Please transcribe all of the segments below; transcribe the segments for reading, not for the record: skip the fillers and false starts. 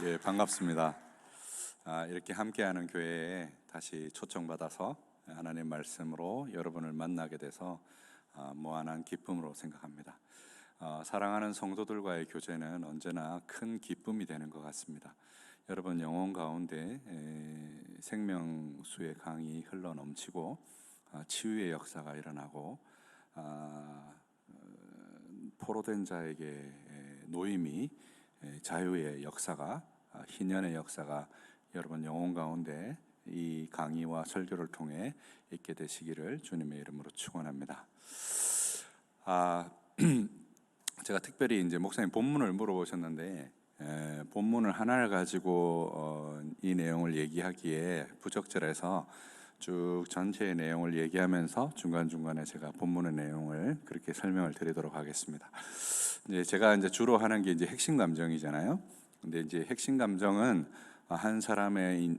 예, 반갑습니다. 이렇게 함께하는 교회에 다시 초청받아서 하나님 말씀으로 여러분을 만나게 돼서 무한한 기쁨으로 생각합니다. 사랑하는 성도들과의 교제는 언제나 큰 기쁨이 되는 것 같습니다. 여러분 영혼 가운데 생명수의 강이 흘러넘치고 치유의 역사가 일어나고 포로된 자에게 노임이 자유의 역사가, 희년의 역사가 여러분 영혼 가운데 이 강의와 설교를 통해 있게 되시기를 주님의 이름으로 축원합니다. 제가 특별히 이제 목사님 본문을 물어보셨는데 본문을 하나를 가지고 이 내용을 얘기하기에 부적절해서 쭉 전체의 내용을 얘기하면서 중간중간에 제가 본문의 내용을 그렇게 설명을 드리도록 하겠습니다. 이제 제가 주로 하는 게 이제 핵심 감정이잖아요. 근데 이제 핵심 감정은 한 사람의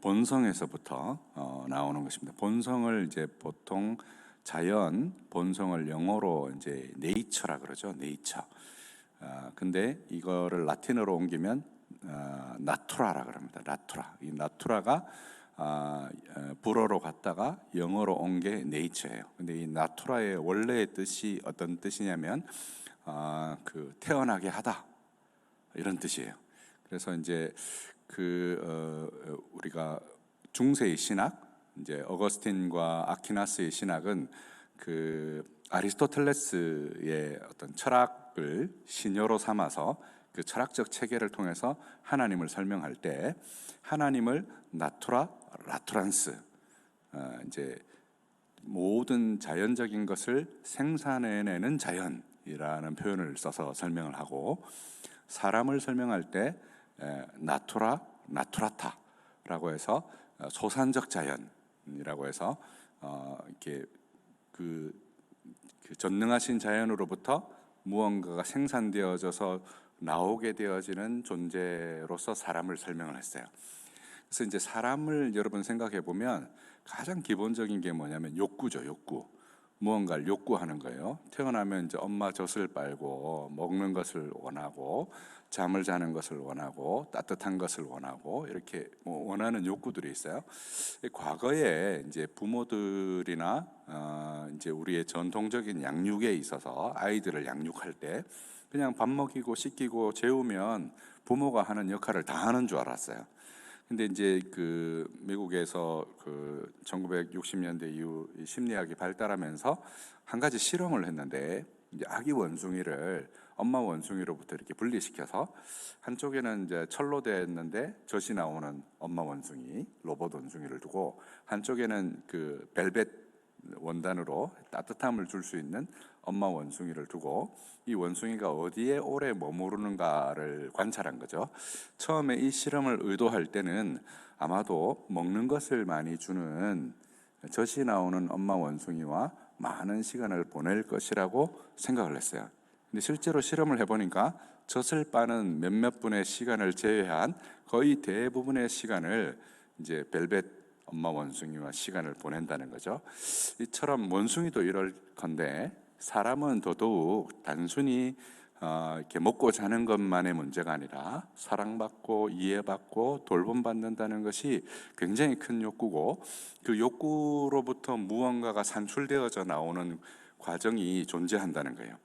본성에서부터 나오는 것입니다. 본성을 이제 보통 자연 본성을 영어로 이제 네이처라 그러죠. 네이처. 근데 이거를 라틴어로 옮기면 나투라라 그럽니다. 나투라. 이 나투라가 불어로 갔다가 영어로 온 게 네이처예요. 근데 이 나투라의 원래의 뜻이 어떤 뜻이냐면 그 태어나게 하다 이런 뜻이에요. 그래서 이제 우리가 중세의 신학, 이제 어거스틴과 아퀴나스의 신학은 그 아리스토텔레스의 어떤 철학을 신여로 삼아서 그 철학적 체계를 통해서 하나님을 설명할 때 하나님을 나투라, 라투란스, 이제 모든 자연적인 것을 생산해내는 자연이라는 표현을 써서 설명을 하고, 사람을 설명할 때 나투라, 나투라타라고 해서 소산적 자연이라고 해서 이렇게 그 전능하신 자연으로부터 무언가가 생산되어져서 나오게 되어지는 존재로서 사람을 설명을 했어요. 그래서 이제 사람을 여러분 생각해 보면 가장 기본적인 게 뭐냐면 욕구죠, 욕구. 무언가를 욕구하는 거예요. 태어나면 이제 엄마 젖을 빨고 먹는 것을 원하고 잠을 자는 것을 원하고 따뜻한 것을 원하고 이렇게 원하는 욕구들이 있어요. 과거에 이제 부모들이나 이제 우리의 전통적인 양육에 있어서 아이들을 양육할 때 그냥 밥 먹이고 씻기고 재우면 부모가 하는 역할을 다 하는 줄 알았어요. 근데 이제 그 미국에서 그 1960년대 이후 심리학이 발달하면서 한 가지 실험을 했는데, 이제 아기 원숭이를 엄마 원숭이로부터 이렇게 분리시켜서 한쪽에는 이제 철로 되어 있는데 젖이 나오는 엄마 원숭이, 로봇 원숭이를 두고 한쪽에는 그 벨벳 원단으로 따뜻함을 줄 수 있는 엄마 원숭이를 두고 이 원숭이가 어디에 오래 머무르는가를 관찰한 거죠. 처음에 이 실험을 의도할 때는 아마도 먹는 것을 많이 주는 젖이 나오는 엄마 원숭이와 많은 시간을 보낼 것이라고 생각을 했어요. 근데 실제로 실험을 해보니까 젖을 빠는 몇몇 분의 시간을 제외한 거의 대부분의 시간을 이제 벨벳 엄마 원숭이와 시간을 보낸다는 거죠. 이처럼 원숭이도 이럴 건데 사람은 더더욱 단순히 이렇게 먹고 자는 것만의 문제가 아니라 사랑받고 이해받고 돌봄받는다는 것이 굉장히 큰 욕구고, 그 욕구로부터 무언가가 산출되어져 나오는 과정이 존재한다는 거예요.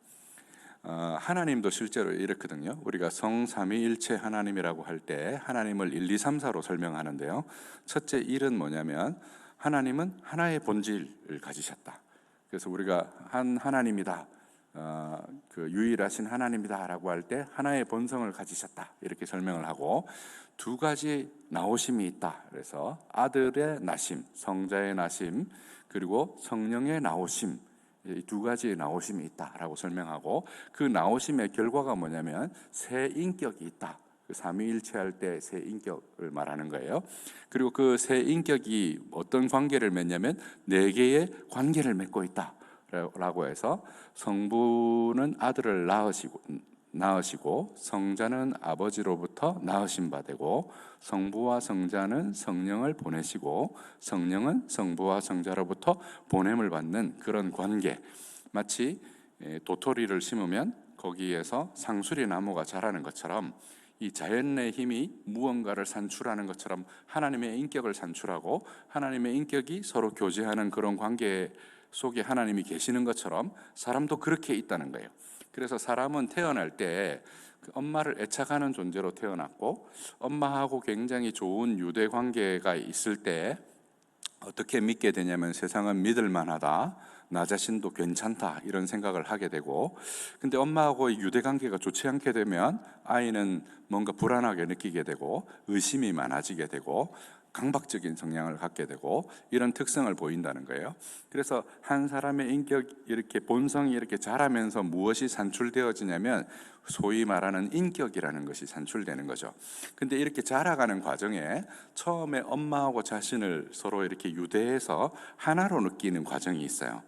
하나님도 실제로 이렇거든요. 우리가 성삼위일체 하나님이라고 할 때 하나님을 1, 2, 3, 4로 설명하는데요. 첫째 1은 뭐냐면 하나님은 하나의 본질을 가지셨다. 그래서 우리가 한 하나님이다, 그 유일하신 하나님이다라고 할 때 하나의 본성을 가지셨다 이렇게 설명을 하고, 두 가지 나오심이 있다. 그래서 아들의 나심, 성자의 나심, 그리고 성령의 나오심, 이 두 가지의 나오심이 있다라고 설명하고, 그 나오심의 결과가 뭐냐면 새 인격이 있다. 그 삼위일체할 때 새 인격을 말하는 거예요. 그리고 그 새 인격이 어떤 관계를 맺냐면 네 개의 관계를 맺고 있다라고 해서 성부는 아들을 낳으시고 성자는 아버지로부터 낳으신 바 되고, 성부와 성자는 성령을 보내시고 성령은 성부와 성자로부터 보냄을 받는 그런 관계. 마치 도토리를 심으면 거기에서 상수리 나무가 자라는 것처럼 이 자연의 힘이 무언가를 산출하는 것처럼 하나님의 인격을 산출하고 하나님의 인격이 서로 교제하는 그런 관계 속에 하나님이 계시는 것처럼 사람도 그렇게 있다는 거예요. 그래서 사람은 태어날 때 엄마를 애착하는 존재로 태어났고 엄마하고 굉장히 좋은 유대 관계가 있을 때 어떻게 믿게 되냐면 세상은 믿을 만하다, 나 자신도 괜찮다 이런 생각을 하게 되고, 근데 엄마하고의 유대 관계가 좋지 않게 되면 아이는 뭔가 불안하게 느끼게 되고 의심이 많아지게 되고 강박적인 성향을 갖게 되고 이런 특성을 보인다는 거예요. 그래서 한 사람의 인격 이렇게 본성이 이렇게 자라면서 무엇이 산출되어지냐면 소위 말하는 인격이라는 것이 산출되는 거죠. 근데 이렇게 자라가는 과정에 처음에 엄마하고 자신을 서로 이렇게 유대해서 하나로 느끼는 과정이 있어요.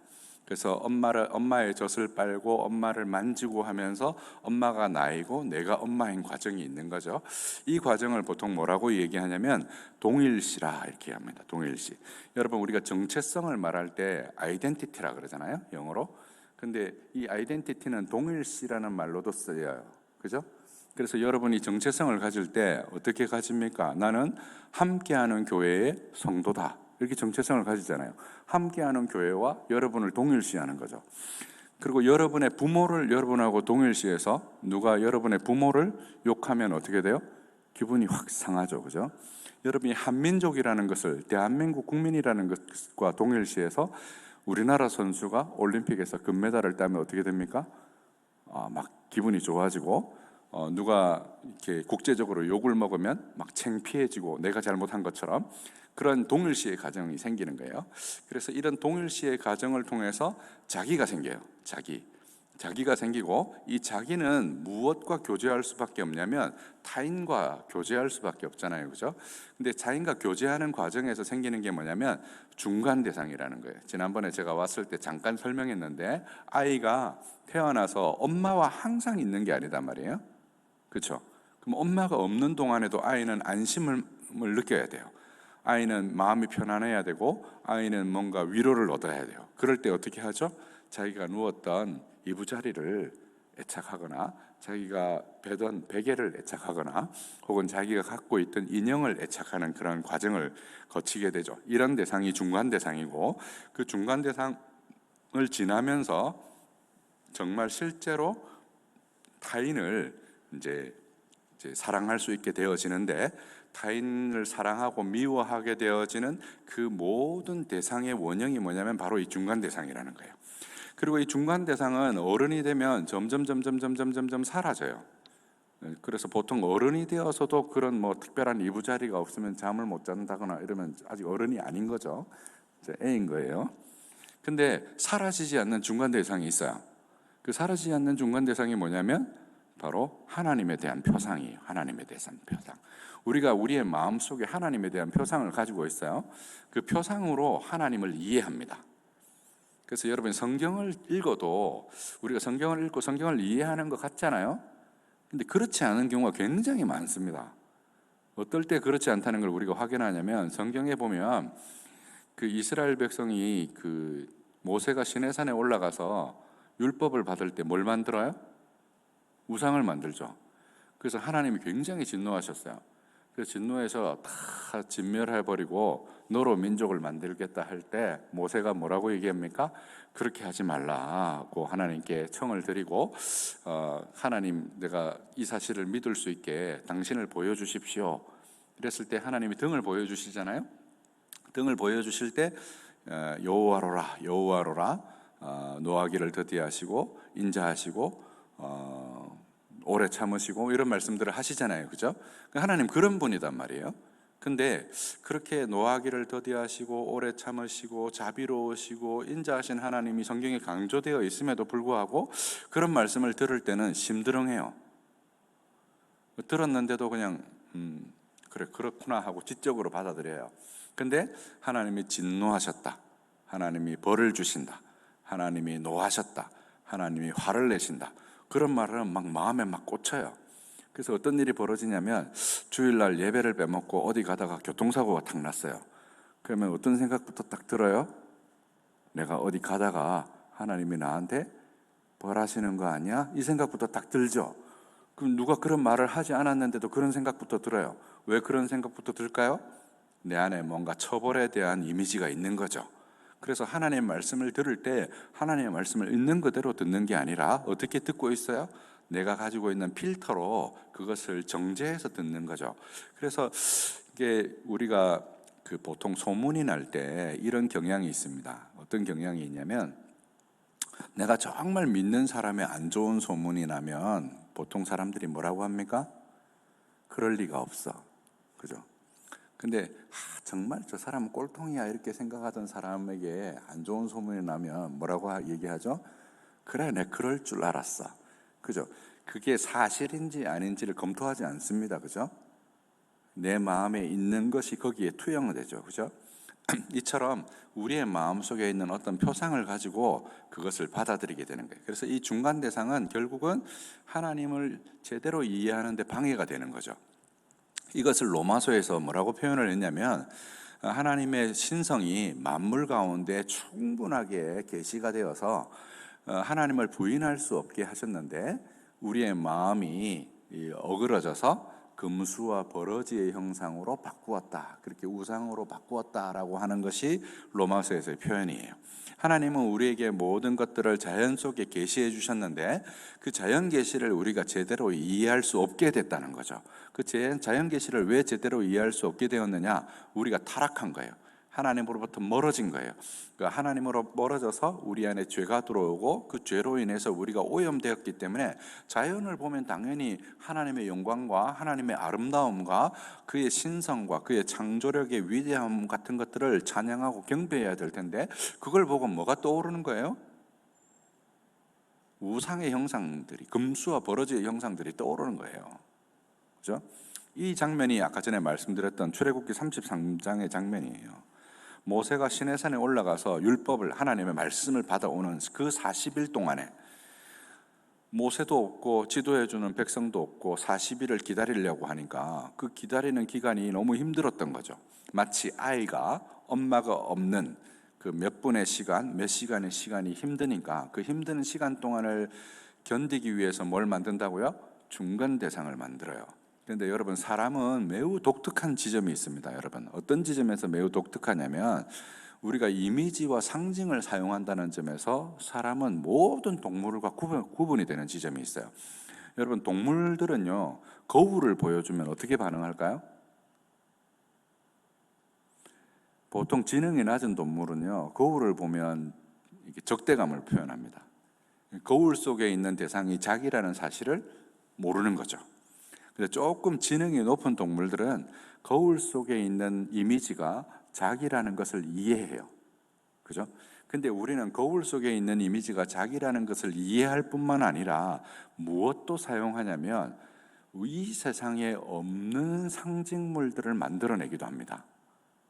그래서 엄마의 젖을 빨고 엄마를 만지고 하면서 엄마가 나이고 내가 엄마인 과정이 있는 거죠. 이 과정을 보통 뭐라고 얘기하냐면 동일시라 이렇게 합니다. 동일시. 여러분 우리가 정체성을 말할 때 아이덴티티라 그러잖아요, 영어로. 근데 이 아이덴티티는 동일시라는 말로도 쓰여요. 그죠? 그래서 여러분이 정체성을 가질 때 어떻게 가집니까? 나는 함께하는 교회의 성도다. 이렇게 정체성을 가지잖아요. 함께하는 교회와 여러분을 동일시하는 거죠. 그리고 여러분의 부모를 여러분하고 동일시해서 누가 여러분의 부모를 욕하면 어떻게 돼요? 기분이 확 상하죠. 그죠? 여러분이 한민족이라는 것을 대한민국 국민이라는 것과 동일시해서 우리나라 선수가 올림픽에서 금메달을 따면 어떻게 됩니까? 막 기분이 좋아지고 누가 이렇게 국제적으로 욕을 먹으면 막 창피해지고 내가 잘못한 것처럼 그런 동일시의 과정이 생기는 거예요. 그래서 이런 동일시의 과정을 통해서 자기가 생겨요. 자기가 생기고 이 자기는 무엇과 교제할 수밖에 없냐면 타인과 교제할 수밖에 없잖아요. 그죠? 근데 타인과 교제하는 과정에서 생기는 게 뭐냐면 중간 대상이라는 거예요. 지난번에 제가 왔을 때 잠깐 설명했는데 아이가 태어나서 엄마와 항상 있는 게 아니단 말이에요. 그렇죠? 그럼 엄마가 없는 동안에도 아이는 안심을 느껴야 돼요. 아이는 마음이 편안해야 되고 아이는 뭔가 위로를 얻어야 돼요. 그럴 때 어떻게 하죠? 자기가 누웠던 이부자리를 애착하거나 자기가 베던 베개를 애착하거나 혹은 자기가 갖고 있던 인형을 애착하는 그런 과정을 거치게 되죠. 이런 대상이 중간 대상이고 그 중간 대상을 지나면서 정말 실제로 타인을 이제 사랑할 수 있게 되어지는데 타인을 사랑하고 미워하게 되어지는 그 모든 대상의 원형이 뭐냐면 바로 이 중간 대상이라는 거예요. 그리고 이 중간 대상은 어른이 되면 점점 사라져요. 그래서 보통 어른이 되어서도 그런 뭐 특별한 이부자리가 없으면 잠을 못 잔다거나 이러면 아직 어른이 아닌 거죠. 애인 거예요. 근데 사라지지 않는 중간 대상이 있어요. 그 사라지지 않는 중간 대상이 뭐냐면 바로 하나님에 대한 표상이에요. 하나님에 대한 표상. 우리가 우리의 마음속에 하나님에 대한 표상을 가지고 있어요. 그 표상으로 하나님을 이해합니다. 그래서 여러분 성경을 읽어도 우리가 성경을 읽고 성경을 이해하는 것 같잖아요. 근데 그렇지 않은 경우가 굉장히 많습니다. 어떨 때 그렇지 않다는 걸 우리가 확인하냐면 성경에 보면 그 이스라엘 백성이 그 모세가 시내산에 올라가서 율법을 받을 때 뭘 만들어요? 우상을 만들죠. 그래서 하나님이 굉장히 진노하셨어요. 그래서 진노해서 다 진멸해버리고 너로 민족을 만들겠다 할 때 모세가 뭐라고 얘기합니까? 그렇게 하지 말라고 하나님께 청을 드리고 하나님 내가 이 사실을 믿을 수 있게 당신을 보여주십시오. 이랬을 때 하나님이 등을 보여주시잖아요. 등을 보여주실 때 여호와로라 노하기를 더디하시고 인자하시고 오래 참으시고 이런 말씀들을 하시잖아요. 그죠? 하나님 그런 분이단 말이에요. 근데 그렇게 노하기를 더디하시고 오래 참으시고 자비로우시고 인자하신 하나님이 성경에 강조되어 있음에도 불구하고 그런 말씀을 들을 때는 심드렁해요. 들었는데도 그냥 그래 그렇구나 하고 지적으로 받아들여요. 근데 하나님이 진노하셨다, 하나님이 벌을 주신다, 하나님이 노하셨다, 하나님이 화를 내신다, 그런 말은 막 마음에 막 꽂혀요. 그래서 어떤 일이 벌어지냐면 주일날 예배를 빼먹고 어디 가다가 교통사고가 탁 났어요. 그러면 어떤 생각부터 딱 들어요? 내가 어디 가다가 하나님이 나한테 벌하시는 거 아니야? 이 생각부터 딱 들죠. 그럼 누가 그런 말을 하지 않았는데도 그런 생각부터 들어요. 왜 그런 생각부터 들까요? 내 안에 뭔가 처벌에 대한 이미지가 있는 거죠. 그래서 하나님의 말씀을 들을 때 하나님의 말씀을 있는 그대로 듣는 게 아니라 어떻게 듣고 있어요? 내가 가지고 있는 필터로 그것을 정제해서 듣는 거죠. 그래서 이게 우리가 그 보통 소문이 날 때 이런 경향이 있습니다. 어떤 경향이 있냐면, 내가 정말 믿는 사람의 안 좋은 소문이 나면 보통 사람들이 뭐라고 합니까? 그럴 리가 없어. 그죠? 근데 정말 저 사람은 꼴통이야 이렇게 생각하던 사람에게 안 좋은 소문이 나면 뭐라고 얘기하죠? 그래, 내 그럴 줄 알았어. 그죠? 그게 사실인지 아닌지를 검토하지 않습니다. 그죠? 내 마음에 있는 것이 거기에 투영되죠. 그죠? 이처럼 우리의 마음속에 있는 어떤 표상을 가지고 그것을 받아들이게 되는 거예요. 그래서 이 중간 대상은 결국은 하나님을 제대로 이해하는 데 방해가 되는 거죠. 이것을 로마서에서 뭐라고 표현을 했냐면, 하나님의 신성이 만물 가운데 충분하게 계시가 되어서 하나님을 부인할 수 없게 하셨는데, 우리의 마음이 어그러져서 금수와 버러지의 형상으로 바꾸었다, 그렇게 우상으로 바꾸었다라고 하는 것이 로마서에서의 표현이에요. 하나님은 우리에게 모든 것들을 자연 속에 계시해 주셨는데 그 자연 계시를 우리가 제대로 이해할 수 없게 됐다는 거죠. 그 자연 계시를 왜 제대로 이해할 수 없게 되었느냐? 우리가 타락한 거예요. 하나님으로부터 멀어진 거예요. 하나님으로 멀어져서 우리 안에 죄가 들어오고 그 죄로 인해서 우리가 오염되었기 때문에 자연을 보면 당연히 하나님의 영광과 하나님의 아름다움과 그의 신성과 그의 창조력의 위대함 같은 것들을 찬양하고 경배해야 될 텐데, 그걸 보고 뭐가 떠오르는 거예요? 우상의 형상들이, 금수와 버러지의 형상들이 떠오르는 거예요. 그죠? 이 장면이 아까 전에 말씀드렸던 출애굽기 33장의 장면이에요. 모세가 시내산에 올라가서 율법을, 하나님의 말씀을 받아오는 그 40일 동안에 모세도 없고 지도해주는 백성도 없고 40일을 기다리려고 하니까 그 기다리는 기간이 너무 힘들었던 거죠. 마치 아이가 엄마가 없는 그 몇 분의 시간, 몇 시간의 시간이 힘드니까 그 힘든 시간 동안을 견디기 위해서 뭘 만든다고요? 중간 대상을 만들어요. 그런데 여러분, 사람은 매우 독특한 지점이 있습니다. 여러분, 어떤 지점에서 매우 독특하냐면, 우리가 이미지와 상징을 사용한다는 점에서 사람은 모든 동물과 구분이 되는 지점이 있어요. 여러분, 동물들은요, 거울을 보여주면 어떻게 반응할까요? 보통 지능이 낮은 동물은요, 거울을 보면 이렇게 적대감을 표현합니다. 거울 속에 있는 대상이 자기라는 사실을 모르는 거죠. 근데 조금 지능이 높은 동물들은 거울 속에 있는 이미지가 자기라는 것을 이해해요. 그죠? 근데 우리는 거울 속에 있는 이미지가 자기라는 것을 이해할 뿐만 아니라 무엇도 사용하냐면 이 세상에 없는 상징물들을 만들어내기도 합니다.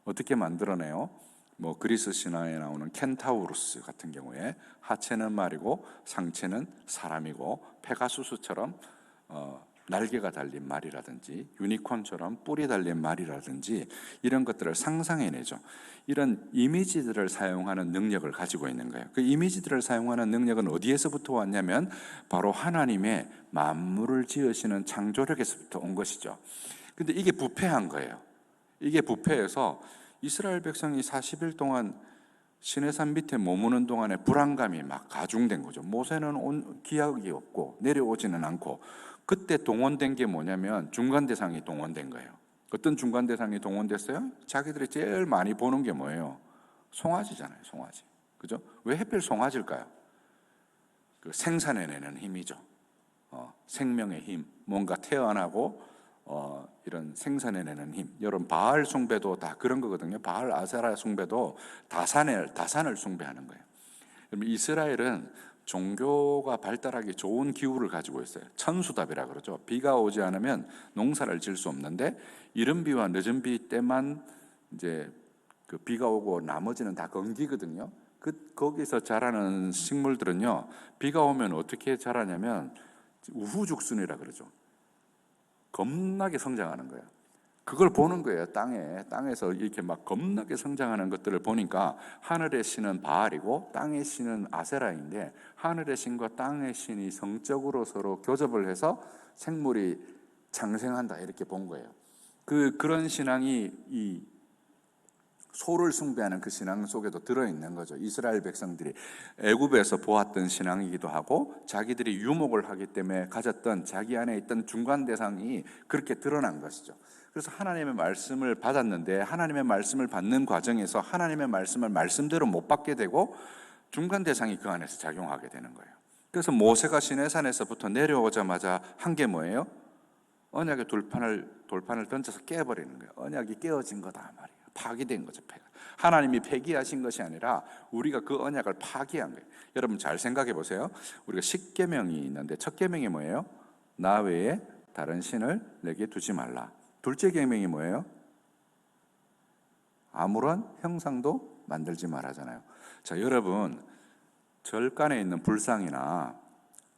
어떻게 만들어내요? 뭐 그리스 신화에 나오는 켄타우루스 같은 경우에 하체는 말이고 상체는 사람이고, 페가수스처럼 날개가 달린 말이라든지 유니콘처럼 뿔이 달린 말이라든지 이런 것들을 상상해내죠. 이런 이미지들을 사용하는 능력을 가지고 있는 거예요. 그 이미지들을 사용하는 능력은 어디에서부터 왔냐면 바로 하나님의 만물을 지으시는 창조력에서부터 온 것이죠. 근데 이게 부패한 거예요. 이게 부패해서 이스라엘 백성이 40일 동안 시내산 밑에 머무는 동안에 불안감이 막 가중된 거죠. 모세는 기약이 없고 내려오지는 않고, 그때 동원된 게 뭐냐면 중간 대상이 동원된 거예요. 어떤 중간 대상이 동원됐어요? 자기들이 제일 많이 보는 게 뭐예요? 송아지잖아요, 송아지. 그죠? 왜 하필 송아지일까요? 그 생산해내는 힘이죠. 생명의 힘, 뭔가 태어나고 이런 생산해내는 힘. 여러분, 바알 숭배도 다 그런 거거든요. 바알 아세라 숭배도 다산을 숭배하는 거예요. 여러분, 이스라엘은 종교가 발달하기 좋은 기후를 가지고 있어요. 천수답이라 그러죠. 비가 오지 않으면 농사를 지을 수 없는데, 이른 비와 늦은 비 때만 이제 그 비가 오고 나머지는 다 건기거든요. 거기서 자라는 식물들은요, 비가 오면 어떻게 자라냐면 우후죽순이라 그러죠. 겁나게 성장하는 거예요. 그걸 보는 거예요. 땅에서 이렇게 막 겁나게 성장하는 것들을 보니까 하늘의 신은 바알이고 땅의 신은 아세라인데, 하늘의 신과 땅의 신이 성적으로 서로 교접을 해서 생물이 창생한다, 이렇게 본 거예요. 그런 신앙이 이 소를 숭배하는 그 신앙 속에도 들어있는 거죠. 이스라엘 백성들이 애굽에서 보았던 신앙이기도 하고, 자기들이 유목을 하기 때문에 가졌던 자기 안에 있던 중간 대상이 그렇게 드러난 것이죠. 그래서 하나님의 말씀을 받았는데, 하나님의 말씀을 받는 과정에서 하나님의 말씀을 말씀대로 못 받게 되고 중간 대상이 그 안에서 작용하게 되는 거예요. 그래서 모세가 시내산에서부터 내려오자마자 한 게 뭐예요? 언약의 돌판을 던져서 깨버리는 거예요. 언약이 깨어진 거다 말이에요. 파기된 거죠. 하나님이 폐기하신 것이 아니라 우리가 그 언약을 파기한 거예요. 여러분 잘 생각해 보세요. 우리가 10계명이 있는데 첫 계명이 뭐예요? 나 외에 다른 신을 내게 두지 말라. 둘째 계명이 뭐예요? 아무런 형상도 만들지 말라잖아요. 자, 여러분 절간에 있는 불상이나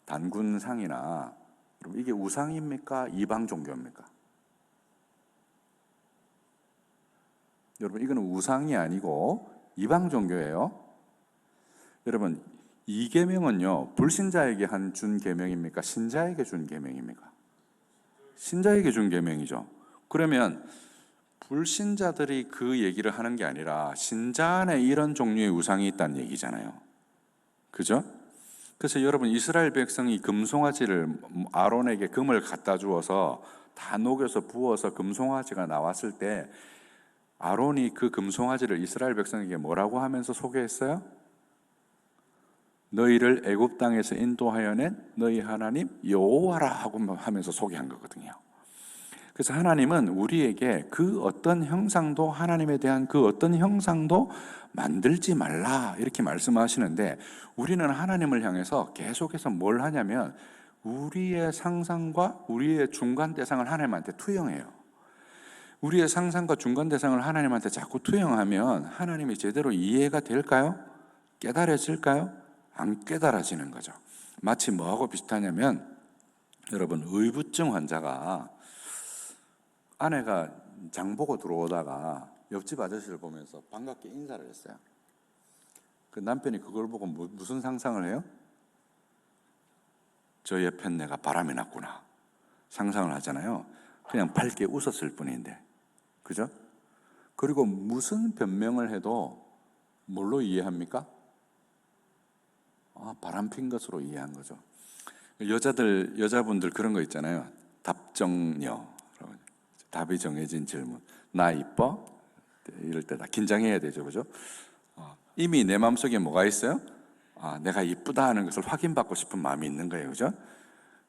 단군상이나, 여러분 이게 우상입니까? 이방 종교입니까? 여러분 이거는 우상이 아니고 이방 종교예요. 여러분 이 계명은요, 불신자에게 준 계명입니까? 신자에게 준 계명입니까? 신자에게 준 계명이죠. 그러면 불신자들이 그 얘기를 하는 게 아니라 신자 안에 이런 종류의 우상이 있다는 얘기잖아요. 그죠? 그래서 여러분 이스라엘 백성이 금송아지를, 아론에게 금을 갖다 주어서 다 녹여서 부어서 금송아지가 나왔을 때 아론이 그 금송아지를 이스라엘 백성에게 뭐라고 하면서 소개했어요? 너희를 애굽 땅에서 인도하여 낸 너희 하나님 여호와라 하고 하면서 소개한 거거든요. 그래서 하나님은 우리에게 그 어떤 형상도, 하나님에 대한 그 어떤 형상도 만들지 말라 이렇게 말씀하시는데, 우리는 하나님을 향해서 계속해서 뭘 하냐면 우리의 상상과 우리의 중간 대상을 하나님한테 투영해요. 우리의 상상과 중간 대상을 하나님한테 자꾸 투영하면 하나님이 제대로 이해가 될까요? 깨달아질까요? 안 깨달아지는 거죠. 마치 뭐하고 비슷하냐면, 여러분 의부증 환자가 아내가 장보고 들어오다가 옆집 아저씨를 보면서 반갑게 인사를 했어요. 그 남편이 그걸 보고 무슨 상상을 해요? 저 옆에 내가 바람이 났구나 상상을 하잖아요. 그냥 밝게 웃었을 뿐인데, 그죠? 그리고 무슨 변명을 해도 뭘로 이해합니까? 바람 핀 것으로 이해한 거죠. 여자분들 그런 거 있잖아요. 답정녀. 답이 정해진 질문. 나 이뻐? 이럴 때 다 긴장해야 되죠. 그죠? 이미 내 마음속에 뭐가 있어요? 내가 이쁘다 하는 것을 확인받고 싶은 마음이 있는 거예요. 그죠?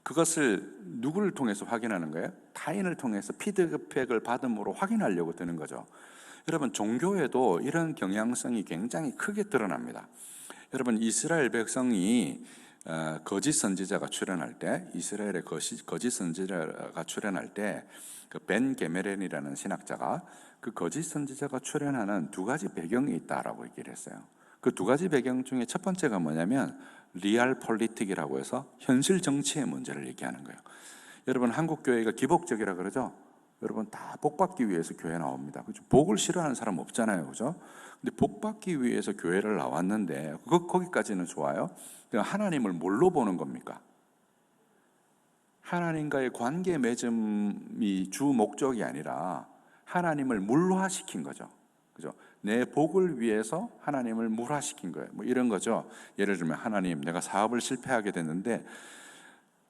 그것을 누구를 통해서 확인하는 거예요? 타인을 통해서 피드백을 받음으로 확인하려고 드는 거죠. 여러분 종교에도 이런 경향성이 굉장히 크게 드러납니다. 여러분 이스라엘 백성이 거짓 선지자가 출현할 때, 이스라엘의 거짓 선지자가 출현할 때, 그 벤 게메렌이라는 신학자가 그 거짓 선지자가 출현하는 두 가지 배경이 있다라고 얘기를 했어요. 그 두 가지 배경 중에 첫 번째가 뭐냐면 리얼 폴리틱이라고 해서 현실 정치의 문제를 얘기하는 거예요. 여러분 한국 교회가 기복적이라 그러죠. 여러분 다 복 받기 위해서 교회 나옵니다. 그죠? 복을 싫어하는 사람 없잖아요, 그죠? 근데 복 받기 위해서 교회를 나왔는데 거기까지는 좋아요. 하나님을 뭘로 보는 겁니까? 하나님과의 관계 맺음이 주 목적이 아니라 하나님을 물화시킨 거죠. 그죠? 내 복을 위해서 하나님을 물화시킨 거예요. 뭐 이런 거죠. 예를 들면 하나님, 내가 사업을 실패하게 됐는데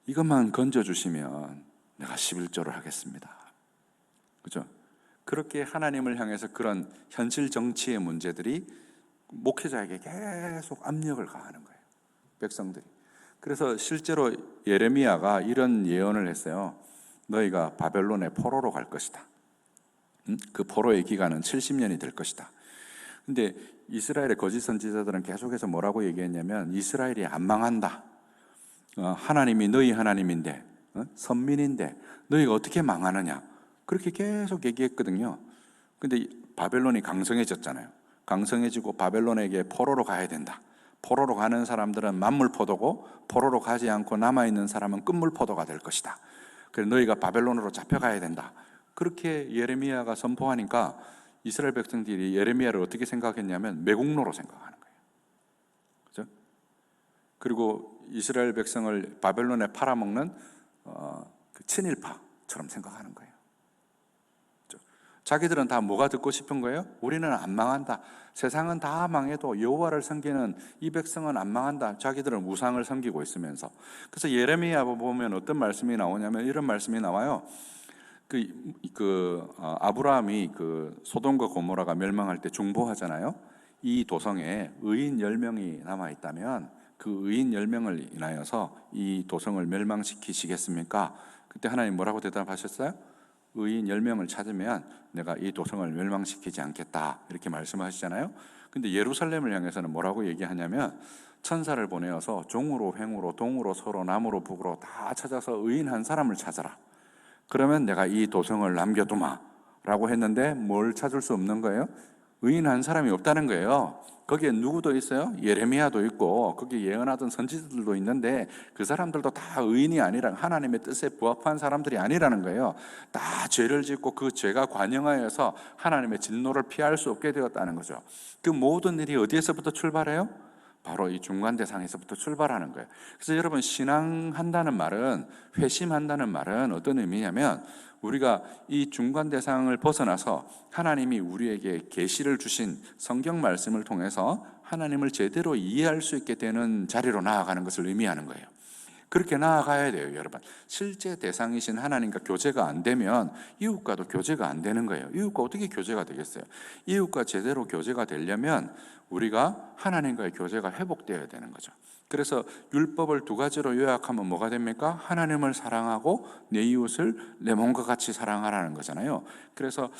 이것만 건져주시면 내가 11조를 하겠습니다. 그죠? 그렇게 하나님을 향해서 그런 현실 정치의 문제들이 목회자에게 계속 압력을 가하는 거예요. 백성들이. 그래서 실제로 예레미야가 이런 예언을 했어요. 너희가 바벨론의 포로로 갈 것이다. 그 포로의 기간은 70년이 될 것이다. 근데 이스라엘의 거짓 선지자들은 계속해서 뭐라고 얘기했냐면 이스라엘이 안 망한다. 하나님이 너희 하나님인데, 선민인데 너희가 어떻게 망하느냐. 그렇게 계속 얘기했거든요. 근데 바벨론이 강성해졌잖아요. 강성해지고 바벨론에게 포로로 가야 된다. 포로로 가는 사람들은 만물포도고 포로로 가지 않고 남아있는 사람은 끝물포도가 될 것이다. 그래서 너희가 바벨론으로 잡혀가야 된다. 그렇게 예레미야가 선포하니까 이스라엘 백성들이 예레미야를 어떻게 생각했냐면 매국노로 생각하는 거예요. 그죠? 그리고 이스라엘 백성을 바벨론에 팔아먹는 그 친일파처럼 생각하는 거예요. 그죠? 자기들은 다 뭐가 듣고 싶은 거예요? 우리는 안 망한다. 세상은 다 망해도 여호와를 섬기는 이 백성은 안 망한다. 자기들은 우상을 섬기고 있으면서. 그래서 예레미야 보면 어떤 말씀이 나오냐면 이런 말씀이 나와요. 아브라함이 그 소돔과 고모라가 멸망할 때 중보하잖아요. 이 도성에 의인 10명이 남아 있다면 그 의인 10명을 인하여서 이 도성을 멸망시키시겠습니까? 그때 하나님 뭐라고 대답하셨어요? 의인 10명을 찾으면 내가 이 도성을 멸망시키지 않겠다, 이렇게 말씀하시잖아요. 근데 예루살렘을 향해서는 뭐라고 얘기하냐면 천사를 보내어서 종으로 횡으로 동으로 서로 남으로 북으로 다 찾아서 의인 한 사람을 찾아라. 그러면 내가 이 도성을 남겨두마 라고 했는데 뭘 찾을 수 없는 거예요? 의인 한 사람이 없다는 거예요. 거기에 누구도 있어요? 예레미야도 있고 거기 예언하던 선지자들도 있는데 그 사람들도 다 의인이 아니라 하나님의 뜻에 부합한 사람들이 아니라는 거예요. 다 죄를 짓고 그 죄가 관영하여서 하나님의 진노를 피할 수 없게 되었다는 거죠. 그 모든 일이 어디에서부터 출발해요? 바로 이 중간 대상에서부터 출발하는 거예요. 그래서 여러분, 신앙한다는 말은, 회심한다는 말은 어떤 의미냐면 우리가 이 중간 대상을 벗어나서 하나님이 우리에게 계시를 주신 성경 말씀을 통해서 하나님을 제대로 이해할 수 있게 되는 자리로 나아가는 것을 의미하는 거예요. 그렇게 나아가야 돼요, 여러분. 실제 대상이신 하나님과 교제가 안 되면 이웃과도 교제가 안 되는 거예요. 이웃과 어떻게 교제가 되겠어요? 이웃과 제대로 교제가 되려면 우리가 하나님과의 교제가 회복되어야 되는 거죠. 그래서 율법을 두 가지로 요약하면 뭐가 됩니까? 하나님을 사랑하고 내 이웃을 내 몸과 같이 사랑하라는 거잖아요. 그래서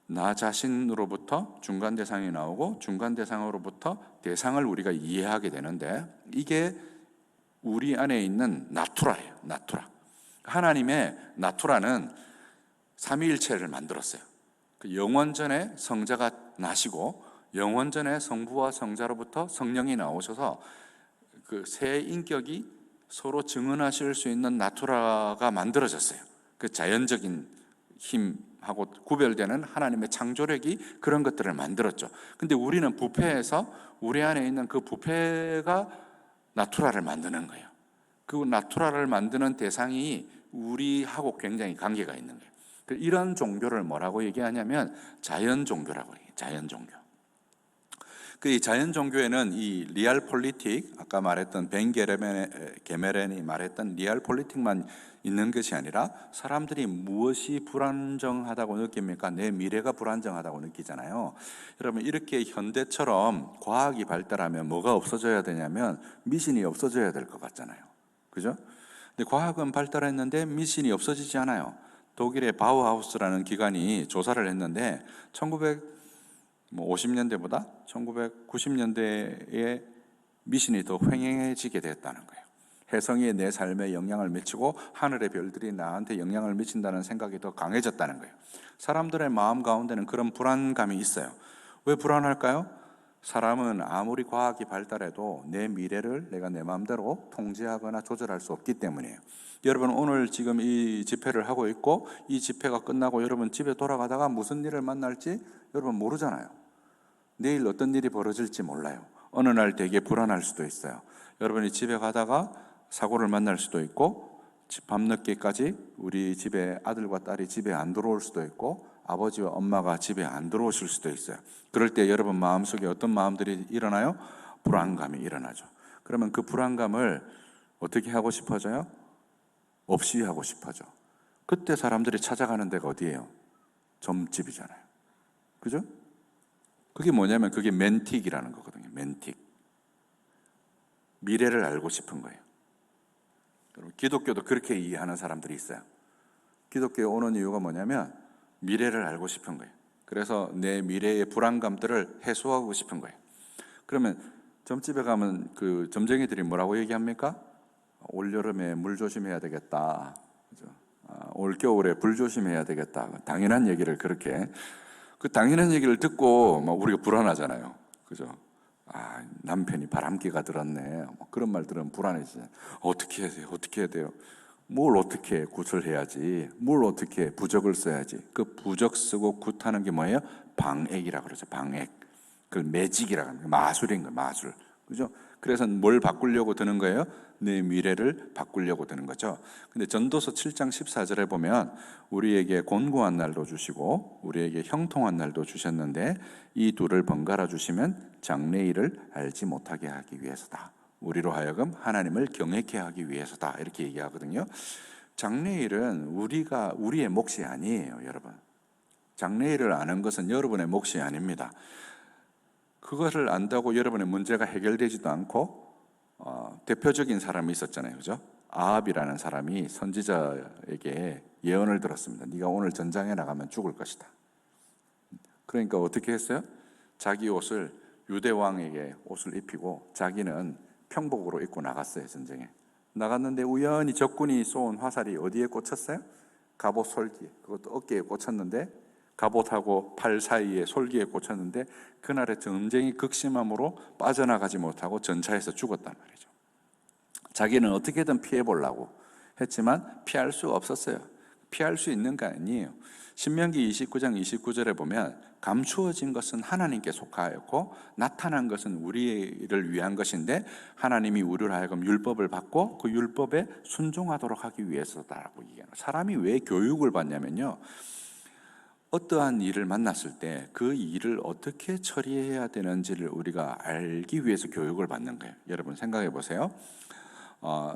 나 자신으로부터 중간 대상이 나오고 중간 대상으로부터 대상을 우리가 이해하게 되는데, 이게 우리 안에 있는 나투라예요. 나투라. 하나님의 나투라는 삼위일체를 만들었어요. 그 영원전에 성자가 나시고 영원전에 성부와 성자로부터 성령이 나오셔서 그 세 인격이 서로 증언하실 수 있는 나투라가 만들어졌어요. 그 자연적인 힘하고 구별되는 하나님의 창조력이 그런 것들을 만들었죠. 근데 우리는 부패해서 우리 안에 있는 그 부패가 나투라를 만드는 거예요. 그 나투라를 만드는 대상이 우리하고 굉장히 관계가 있는 거예요. 이런 종교를 뭐라고 얘기하냐면 자연 종교라고 해요. 자연 종교. 이 자연 종교에는 이 리얼 폴리틱, 아까 말했던 벤 게메렌이 말했던 리얼 폴리틱만 있는 것이 아니라 사람들이 무엇이 불안정하다고 느낍니까? 내 미래가 불안정하다고 느끼잖아요. 여러분, 이렇게 현대처럼 과학이 발달하면 뭐가 없어져야 되냐면 미신이 없어져야 될 것 같잖아요. 그죠? 근데 과학은 발달했는데 미신이 없어지지 않아요. 독일의 바우하우스라는 기관이 조사를 했는데 1950년대보다 1990년대에 미신이 더 횡행해지게 됐다는 거예요. 혜성이 내 삶에 영향을 미치고 하늘의 별들이 나한테 영향을 미친다는 생각이 더 강해졌다는 거예요. 사람들의 마음 가운데는 그런 불안감이 있어요. 왜 불안할까요? 사람은 아무리 과학이 발달해도 내 미래를 내가 내 마음대로 통제하거나 조절할 수 없기 때문이에요. 여러분, 오늘 지금 이 집회를 하고 있고 이 집회가 끝나고 여러분 집에 돌아가다가 무슨 일을 만날지 여러분 모르잖아요. 내일 어떤 일이 벌어질지 몰라요. 어느 날 되게 불안할 수도 있어요. 여러분이 집에 가다가 사고를 만날 수도 있고 밤늦게까지 우리 집에 아들과 딸이 집에 안 들어올 수도 있고 아버지와 엄마가 집에 안 들어오실 수도 있어요. 그럴 때 여러분 마음속에 어떤 마음들이 일어나요? 불안감이 일어나죠. 그러면 그 불안감을 어떻게 하고 싶어져요? 없이 하고 싶어져. 그때 사람들이 찾아가는 데가 어디예요? 점집이잖아요. 그죠? 그게 뭐냐면 그게 멘틱이라는 거거든요. 멘틱. 미래를 알고 싶은 거예요. 여러분, 기독교도 그렇게 이해하는 사람들이 있어요. 기독교에 오는 이유가 뭐냐면 미래를 알고 싶은 거예요. 그래서 내 미래의 불안감들을 해소하고 싶은 거예요. 그러면 점집에 가면 그 점쟁이들이 뭐라고 얘기합니까? 올여름에 물 조심해야 되겠다. 그죠? 올겨울에 불 조심해야 되겠다. 당연한 얘기를 그렇게. 그 당연한 얘기를 듣고 막 우리가 불안하잖아요. 그죠? 남편이 바람기가 들었네. 그런 말 들으면 불안해지잖아요. 어떻게 해야 돼요? 어떻게 해야 돼요? 뭘 어떻게 굿을 해야지, 뭘 어떻게 부적을 써야지. 그 부적 쓰고 굿하는 게 뭐예요? 방액이라고 그러죠. 방액. 그걸 매직이라고 합니다. 마술인 거예요. 마술. 그죠? 그래서 뭘 바꾸려고 드는 거예요? 내 미래를 바꾸려고 드는 거죠. 근데 전도서 7장 14절에 보면 우리에게 곤고한 날도 주시고 우리에게 형통한 날도 주셨는데 이 둘을 번갈아 주시면 장래일을 알지 못하게 하기 위해서다. 우리로 하여금 하나님을 경외케 하기 위해서다. 이렇게 얘기하거든요. 장래일은 우리의 몫이 아니에요, 여러분. 장래일을 아는 것은 여러분의 몫이 아닙니다. 그것을 안다고 여러분의 문제가 해결되지도 않고 대표적인 사람이 있었잖아요, 그죠? 아합이라는 사람이 선지자에게 예언을 들었습니다. 네가 오늘 전장에 나가면 죽을 것이다. 그러니까 어떻게 했어요? 자기 옷을 유대 왕에게 옷을 입히고 자기는 평복으로 입고 나갔어요. 전쟁에 나갔는데 우연히 적군이 쏜 화살이 어디에 꽂혔어요? 갑옷 솔기에, 그것도 어깨에 꽂혔는데 갑옷하고 팔 사이에 솔기에 꽂혔는데 그날의 전쟁이 극심함으로 빠져나가지 못하고 전차에서 죽었단 말이죠. 자기는 어떻게든 피해보려고 했지만 피할 수 없었어요. 피할 수 있는 게 아니에요. 신명기 29장 29절에 보면 감추어진 것은 하나님께 속하였고 나타난 것은 우리를 위한 것인데 하나님이 우리로 하여금 율법을 받고 그 율법에 순종하도록 하기 위해서다라고 얘기해요. 사람이 왜 교육을 받냐면요, 어떠한 일을 만났을 때 그 일을 어떻게 처리해야 되는지를 우리가 알기 위해서 교육을 받는 거예요. 여러분 생각해 보세요.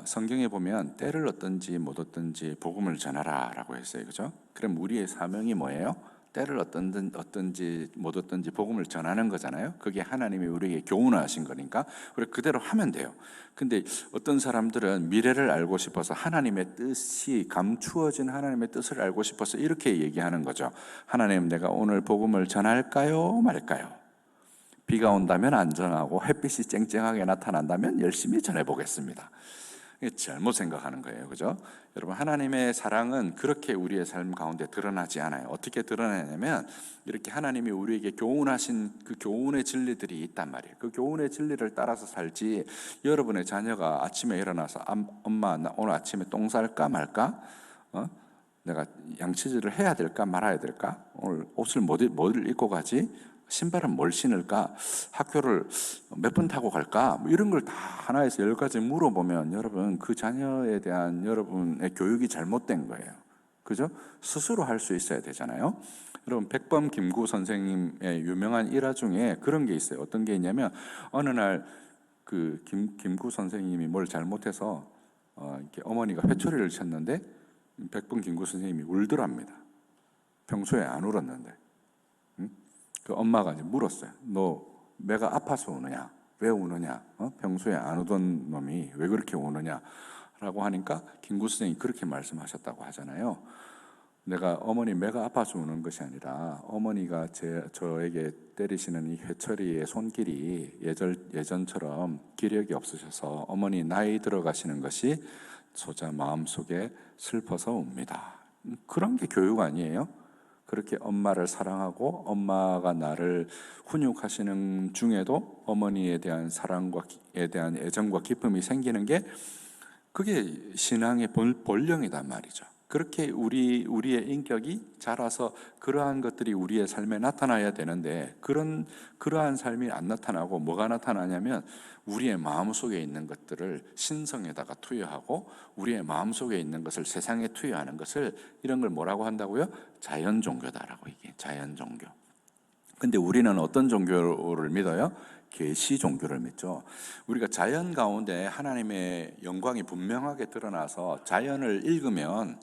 성경에 보면 때를 얻든지 못 얻든지 복음을 전하라 라고 했어요. 그죠? 그럼 우리의 사명이 뭐예요? 때를 얻든지 못 얻든지 복음을 전하는 거잖아요. 그게 하나님이 우리에게 교훈하신 거니까 우리 그대로 하면 돼요. 근데 어떤 사람들은 미래를 알고 싶어서 하나님의 뜻이 감추어진 하나님의 뜻을 알고 싶어서 이렇게 얘기하는 거죠. 하나님, 내가 오늘 복음을 전할까요 말까요? 비가 온다면 안전하고 햇빛이 쨍쨍하게 나타난다면 열심히 전해보겠습니다. 잘못 생각하는 거예요. 그죠? 여러분, 하나님의 사랑은 그렇게 우리의 삶 가운데 드러나지 않아요. 어떻게 드러나냐면 이렇게 하나님이 우리에게 교훈하신 그 교훈의 진리들이 있단 말이에요. 그 교훈의 진리를 따라서 살지, 여러분의 자녀가 아침에 일어나서 엄마 나 오늘 아침에 똥 쌀까 말까? 내가 양치질을 해야 될까 말아야 될까? 오늘 옷을 뭘 입고 가지? 신발은 뭘 신을까? 학교를 몇 번 타고 갈까? 뭐 이런 걸 다 하나에서 10가지 물어보면 여러분 그 자녀에 대한 여러분의 교육이 잘못된 거예요. 그죠? 스스로 할 수 있어야 되잖아요. 여러분 백범 김구 선생님의 유명한 일화 중에 그런 게 있어요. 어떤 게 있냐면 어느 날 그 김구 선생님이 뭘 잘못해서 이렇게 어머니가 회초리를 쳤는데 백범 김구 선생님이 울더랍니다. 평소에 안 울었는데. 그 엄마가 이제 물었어요. 너 매가 아파서 우느냐? 왜 우느냐? 평소에 안 우던 놈이 왜 그렇게 우느냐? 라고 하니까 김구 선생님이 그렇게 말씀하셨다고 하잖아요. 내가 어머니 매가 아파서 우는 것이 아니라 어머니가 저에게 때리시는 이 회초리의 손길이 예전처럼 기력이 없으셔서 어머니 나이 들어가시는 것이 소자 마음속에 슬퍼서 웁니다. 그런 게 교육 아니에요? 그렇게 엄마를 사랑하고 엄마가 나를 훈육하시는 중에도 어머니에 대한 사랑에 대한 애정과 기쁨이 생기는 게 그게 신앙의 본령이단 말이죠. 그렇게 우리의 인격이 자라서 그러한 것들이 우리의 삶에 나타나야 되는데 그러한 삶이 안 나타나고 뭐가 나타나냐면 우리의 마음속에 있는 것들을 신성에다가 투여하고 우리의 마음속에 있는 것을 세상에 투여하는 것을 이런 걸 뭐라고 한다고요? 자연 종교다라고 얘기해요. 자연 종교. 근데 우리는 어떤 종교를 믿어요? 계시 종교를 믿죠. 우리가 자연 가운데 하나님의 영광이 분명하게 드러나서 자연을 읽으면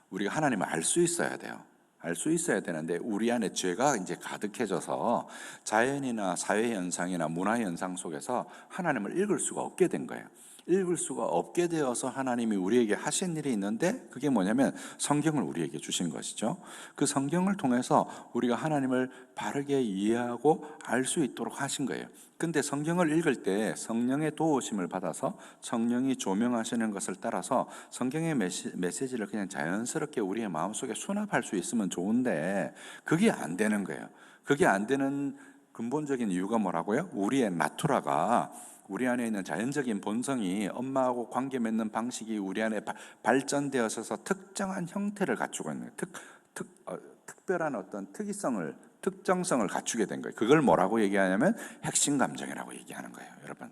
우리가 하나님을 알 수 있어야 돼요. 알 수 있어야 되는데 우리 안에 죄가 이제 가득해져서 자연이나 사회 현상이나 문화 현상 속에서 하나님을 읽을 수가 없게 된 거예요. 읽을 수가 없게 되어서 하나님이 우리에게 하신 일이 있는데 그게 뭐냐면 성경을 우리에게 주신 것이죠. 그 성경을 통해서 우리가 하나님을 바르게 이해하고 알 수 있도록 하신 거예요. 근데 성경을 읽을 때 성령의 도우심을 받아서 성령이 조명하시는 것을 따라서 성경의 메시지를 그냥 자연스럽게 우리의 마음속에 수납할 수 있으면 좋은데 그게 안 되는 거예요. 그게 안 되는 근본적인 이유가 뭐라고요? 우리의 나투라가 우리 안에 있는 자연적인 본성이 엄마하고 관계 맺는 방식이 우리 안에 발전되어서 특정한 형태를 갖추고 있는 거예요. 특별한 어떤 특정성을 갖추게 된 거예요. 그걸 뭐라고 얘기하냐면 핵심 감정이라고 얘기하는 거예요, 여러분.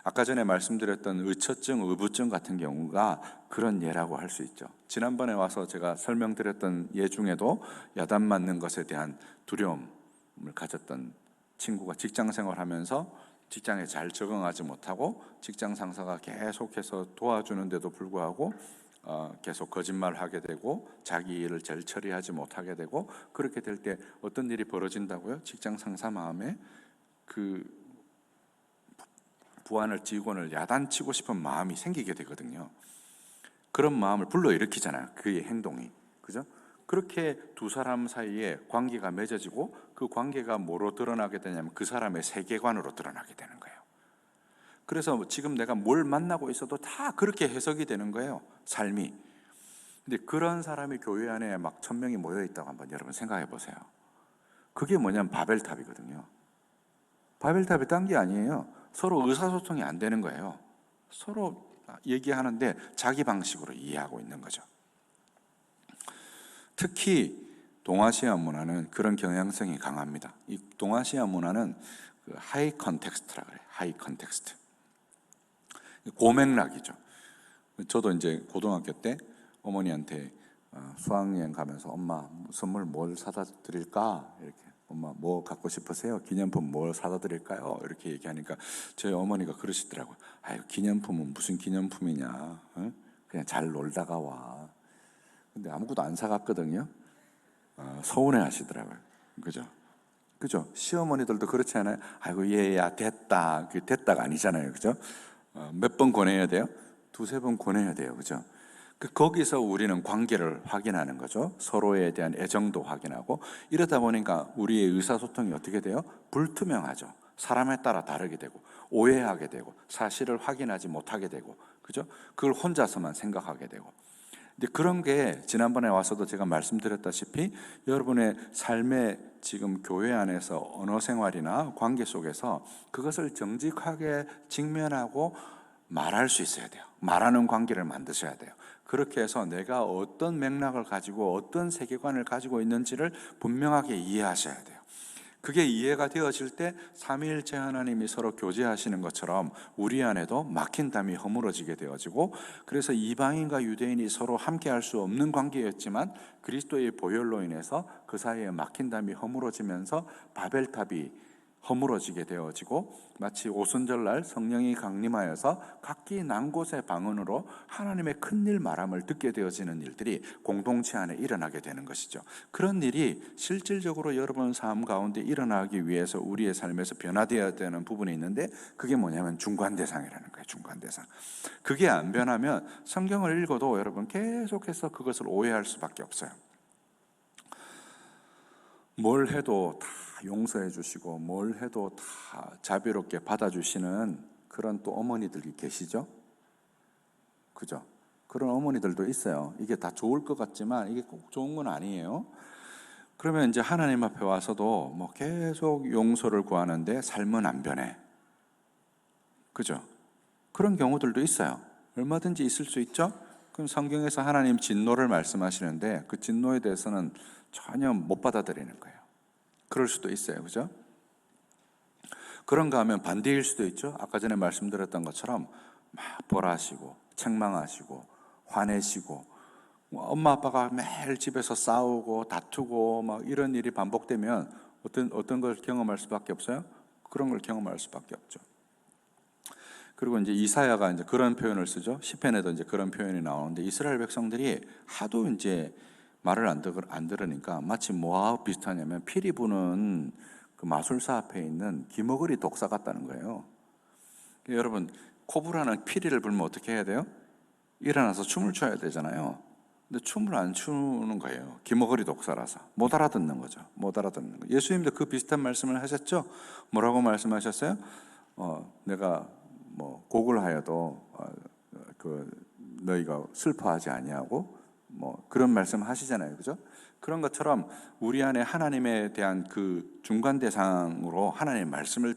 아까 전에 말씀드렸던 의처증, 의부증 같은 경우가 그런 예라고 할 수 있죠. 지난번에 와서 제가 설명드렸던 예 중에도 야단 맞는 것에 대한 두려움을 가졌던 친구가 직장 생활하면서 직장에 잘 적응하지 못하고 직장 상사가 계속해서 도와주는데도 불구하고 계속 거짓말하게 되고 자기 일을 잘 처리하지 못하게 되고, 그렇게 될 때 어떤 일이 벌어진다고요? 직장 상사 마음에 그 부하를 직원을 야단치고 싶은 마음이 생기게 되거든요. 그런 마음을 불러일으키잖아요, 그의 행동이. 그죠? 그렇게 두 사람 사이에 관계가 맺어지고 그 관계가 뭐로 드러나게 되냐면 그 사람의 세계관으로 드러나게 되는 거예요. 그래서 지금 내가 뭘 만나고 있어도 다 그렇게 해석이 되는 거예요, 삶이. 근데 그런 사람이 교회 안에 막 1000명이 모여 있다고 한번 여러분 생각해 보세요. 그게 뭐냐면 바벨탑이거든요. 바벨탑이 딴 게 아니에요. 서로 의사소통이 안 되는 거예요. 서로 얘기하는데 자기 방식으로 이해하고 있는 거죠. 특히 동아시아 문화는 그런 경향성이 강합니다. 이 동아시아 문화는 그 하이 컨텍스트라 그래요. 하이 컨텍스트. 고맥락이죠. 저도 이제 고등학교 때 어머니한테 수학여행 가면서 엄마 선물 뭘 사다 드릴까? 이렇게, 엄마 뭐 갖고 싶으세요? 기념품 뭘 사다 드릴까요? 이렇게 얘기하니까 저희 어머니가 그러시더라고요. 아유, 기념품은 무슨 기념품이냐? 어? 그냥 잘 놀다가 와. 근데 아무것도 안 사갔거든요. 서운해 하시더라고요. 그죠? 그죠? 시어머니들도 그렇지 않아요? 아이고, 얘야, 됐다. 그게 됐다가 아니잖아요. 그죠? 몇 번 권해야 돼요? 2-3번 권해야 돼요. 그죠? 거기서 우리는 관계를 확인하는 거죠. 서로에 대한 애정도 확인하고, 이러다 보니까 우리의 의사소통이 어떻게 돼요? 불투명하죠. 사람에 따라 다르게 되고, 오해하게 되고, 사실을 확인하지 못하게 되고, 그죠? 그걸 혼자서만 생각하게 되고. 근데 그런 게 지난번에 와서도 제가 말씀드렸다시피 여러분의 삶의 지금 교회 안에서 언어 생활이나 관계 속에서 그것을 정직하게 직면하고 말할 수 있어야 돼요. 말하는 관계를 만드셔야 돼요. 그렇게 해서 내가 어떤 맥락을 가지고 어떤 세계관을 가지고 있는지를 분명하게 이해하셔야 돼요. 그게 이해가 되어질 때 삼위일체 하나님이 서로 교제하시는 것처럼 우리 안에도 막힌 담이 허물어지게 되어지고, 그래서 이방인과 유대인이 서로 함께할 수 없는 관계였지만 그리스도의 보혈로 인해서 그 사이에 막힌 담이 허물어지면서 바벨탑이 허물어지게 되어지고, 마치 오순절날 성령이 강림하여서 각기 난 곳의 방언으로 하나님의 큰일 말함을 듣게 되어지는 일들이 공동체 안에 일어나게 되는 것이죠. 그런 일이 실질적으로 여러분 삶 가운데 일어나기 위해서 우리의 삶에서 변화되어야 되는 부분이 있는데, 그게 뭐냐면 중간대상이라는 거예요. 중간대상. 그게 안 변하면 성경을 읽어도 여러분 계속해서 그것을 오해할 수밖에 없어요. 뭘 해도 다 용서해 주시고 뭘 해도 다 자비롭게 받아주시는 그런 또 어머니들이 계시죠? 그죠? 그런 어머니들도 있어요. 이게 다 좋을 것 같지만 이게 꼭 좋은 건 아니에요. 그러면 이제 하나님 앞에 와서도 뭐 계속 용서를 구하는데 삶은 안 변해. 그죠? 그런 경우들도 있어요. 얼마든지 있을 수 있죠? 그럼 성경에서 하나님 진노를 말씀하시는데 그 진노에 대해서는 전혀 못 받아들이는 거예요. 그럴 수도 있어요. 그죠? 그런가 하면 반대일 수도 있죠. 아까 전에 말씀드렸던 것처럼 막 벌하시고 책망하시고 화내시고, 엄마 아빠가 매일 집에서 싸우고 다투고 막 이런 일이 반복되면 어떤 걸 경험할 수밖에 없어요? 그런 걸 경험할 수밖에 없죠. 그리고 이제 이사야가 이제 그런 표현을 쓰죠. 시편에도 이제 그런 표현이 나오는데, 이스라엘 백성들이 하도 이제 말을 안 들으니까 마치 뭐와 비슷하냐면 피리 부는 그 마술사 앞에 있는 기머거리 독사 같다는 거예요. 여러분, 코브라는 피리를 불면 어떻게 해야 돼요? 일어나서 춤을 춰야 되잖아요. 근데 춤을 안 추는 거예요. 기머거리 독사라서 못 알아듣는 거죠. 못 알아듣는 거. 예수님도 그 비슷한 말씀을 하셨죠. 뭐라고 말씀하셨어요? 내가 뭐 곡을 하여도 너희가 슬퍼하지 아니하고 뭐 그런 말씀 하시잖아요. 그죠? 그런 것처럼 우리 안에 하나님에 대한 그 중간 대상으로 하나님의 말씀을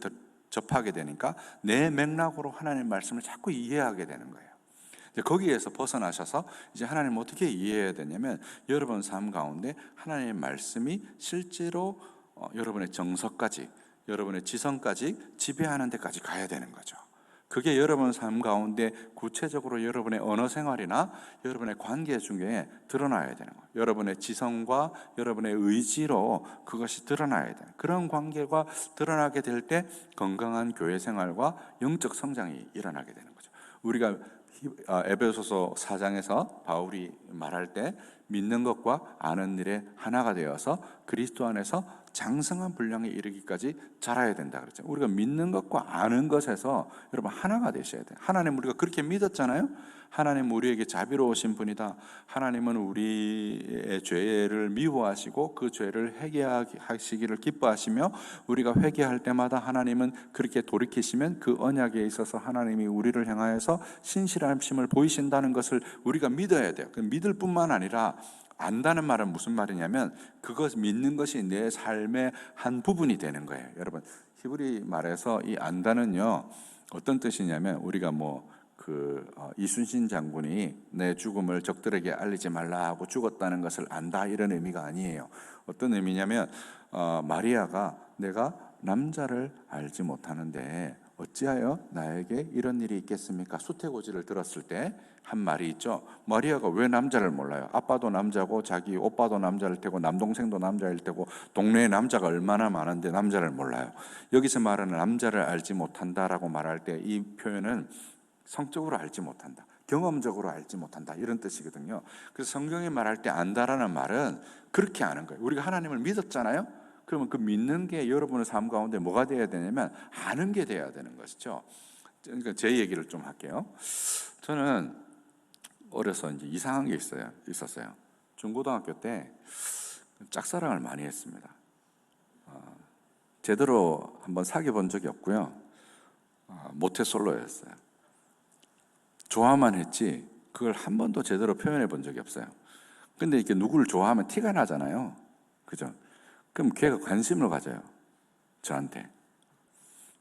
접하게 되니까 내 맥락으로 하나님의 말씀을 자꾸 이해하게 되는 거예요. 거기에서 벗어나셔서 이제 하나님 어떻게 이해해야 되냐면 여러분 삶 가운데 하나님의 말씀이 실제로 여러분의 정서까지, 여러분의 지성까지 지배하는 데까지 가야 되는 거죠. 그게 여러분 삶 가운데 구체적으로 여러분의 언어 생활이나 여러분의 관계 중에 드러나야 되는 거예요. 여러분의 지성과 여러분의 의지로 그것이 드러나야 돼요. 그런 관계가 드러나게 될 때 건강한 교회 생활과 영적 성장이 일어나게 되는 거죠. 우리가 에베소서 4장에서 바울이 말할 때 믿는 것과 아는 일에 하나가 되어서 그리스도 안에서 장성한 분량에 이르기까지 자라야 된다 그랬죠. 우리가 믿는 것과 아는 것에서 여러분 하나가 되셔야 돼요. 하나님 우리가 그렇게 믿었잖아요. 하나님 우리에게 자비로우신 분이다. 하나님은 우리의 죄를 미워하시고 그 죄를 회개하시기를 기뻐하시며 우리가 회개할 때마다 하나님은 그렇게 돌이키시면 그 언약에 있어서 하나님이 우리를 향하여서 신실하심을 보이신다는 것을 우리가 믿어야 돼요. 믿을 뿐만 아니라 안다는 말은 무슨 말이냐면 그것 믿는 것이 내 삶의 한 부분이 되는 거예요. 여러분 히브리 말에서 이 안다는요 어떤 뜻이냐면 우리가 이순신 장군이 내 죽음을 적들에게 알리지 말라 하고 죽었다는 것을 안다 이런 의미가 아니에요. 어떤 의미냐면 마리아가 내가 남자를 알지 못하는데 어찌하여 나에게 이런 일이 있겠습니까? 수태고지를 들었을 때 한 말이 있죠. 마리아가 왜 남자를 몰라요? 아빠도 남자고 자기 오빠도 남자일 테고 남동생도 남자일 테고 동네에 남자가 얼마나 많은데 남자를 몰라요. 여기서 말하는 남자를 알지 못한다라고 말할 때 이 표현은 성적으로 알지 못한다, 경험적으로 알지 못한다 이런 뜻이거든요. 그래서 성경이 말할 때 안다라는 말은 그렇게 아는 거예요. 우리가 하나님을 믿었잖아요. 그러면 그 믿는 게 여러분의 삶 가운데 뭐가 되어야 되냐면 아는 게 되어야 되는 것이죠. 그러니까 제 얘기를 좀 할게요. 저는 어려서 이제 이상한 게 있었어요. 중고등학교 때 짝사랑을 많이 했습니다. 제대로 한번 사귀어 본 적이 없고요. 모태솔로였어요. 좋아만 했지 그걸 한 번도 제대로 표현해 본 적이 없어요. 근데 이렇게 누구를 좋아하면 티가 나잖아요. 그죠? 그럼 걔가 관심을 가져요. 저한테.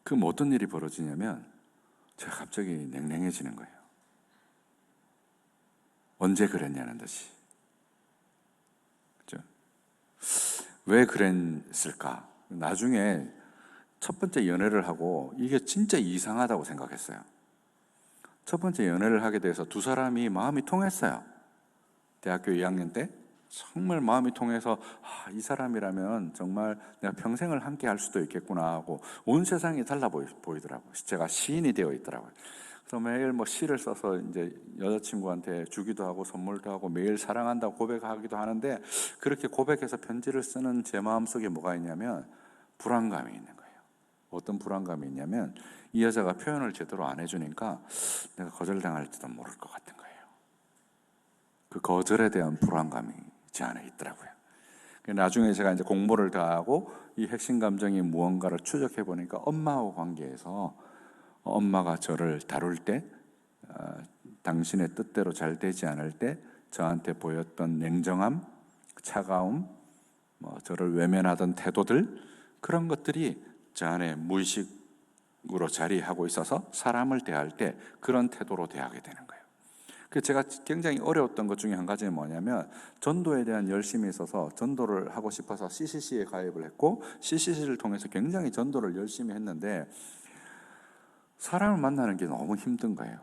그럼 어떤 일이 벌어지냐면 제가 갑자기 냉랭해지는 거예요. 언제 그랬냐는 듯이. 그죠? 왜 그랬을까? 나중에 첫 번째 연애를 하고 이게 진짜 이상하다고 생각했어요. 첫 번째 연애를 하게 돼서 두 사람이 마음이 통했어요. 대학교 2학년 때 정말 마음이 통해서 이 사람이라면 정말 내가 평생을 함께 할 수도 있겠구나 하고 온 세상이 달라 보이더라고요. 제가 시인이 되어 있더라고요. 그래서 매일 시를 써서 이제 여자친구한테 주기도 하고 선물도 하고 매일 사랑한다고 고백하기도 하는데 그렇게 고백해서 편지를 쓰는 제 마음속에 뭐가 있냐면 불안감이 있는 거예요. 어떤 불안감이 있냐면 이 여자가 표현을 제대로 안 해주니까 내가 거절당할지도 모를 것 같은 거예요. 그 거절에 대한 불안감이 제 안에 있더라고요. 나중에 제가 이제 공부를 다 하고 이 핵심 감정이 무언가를 추적해 보니까 엄마하고 관계에서 엄마가 저를 다룰 때 당신의 뜻대로 잘 되지 않을 때 저한테 보였던 냉정함, 차가움, 저를 외면하던 태도들 그런 것들이 저 안에 무의식으로 자리하고 있어서 사람을 대할 때 그런 태도로 대하게 되는 거예요. 그래서 제가 굉장히 어려웠던 것 중에 한 가지는 뭐냐면 전도에 대한 열심이 있어서 전도를 하고 싶어서 CCC에 가입을 했고 CCC를 통해서 굉장히 전도를 열심히 했는데 사람을 만나는 게 너무 힘든 거예요.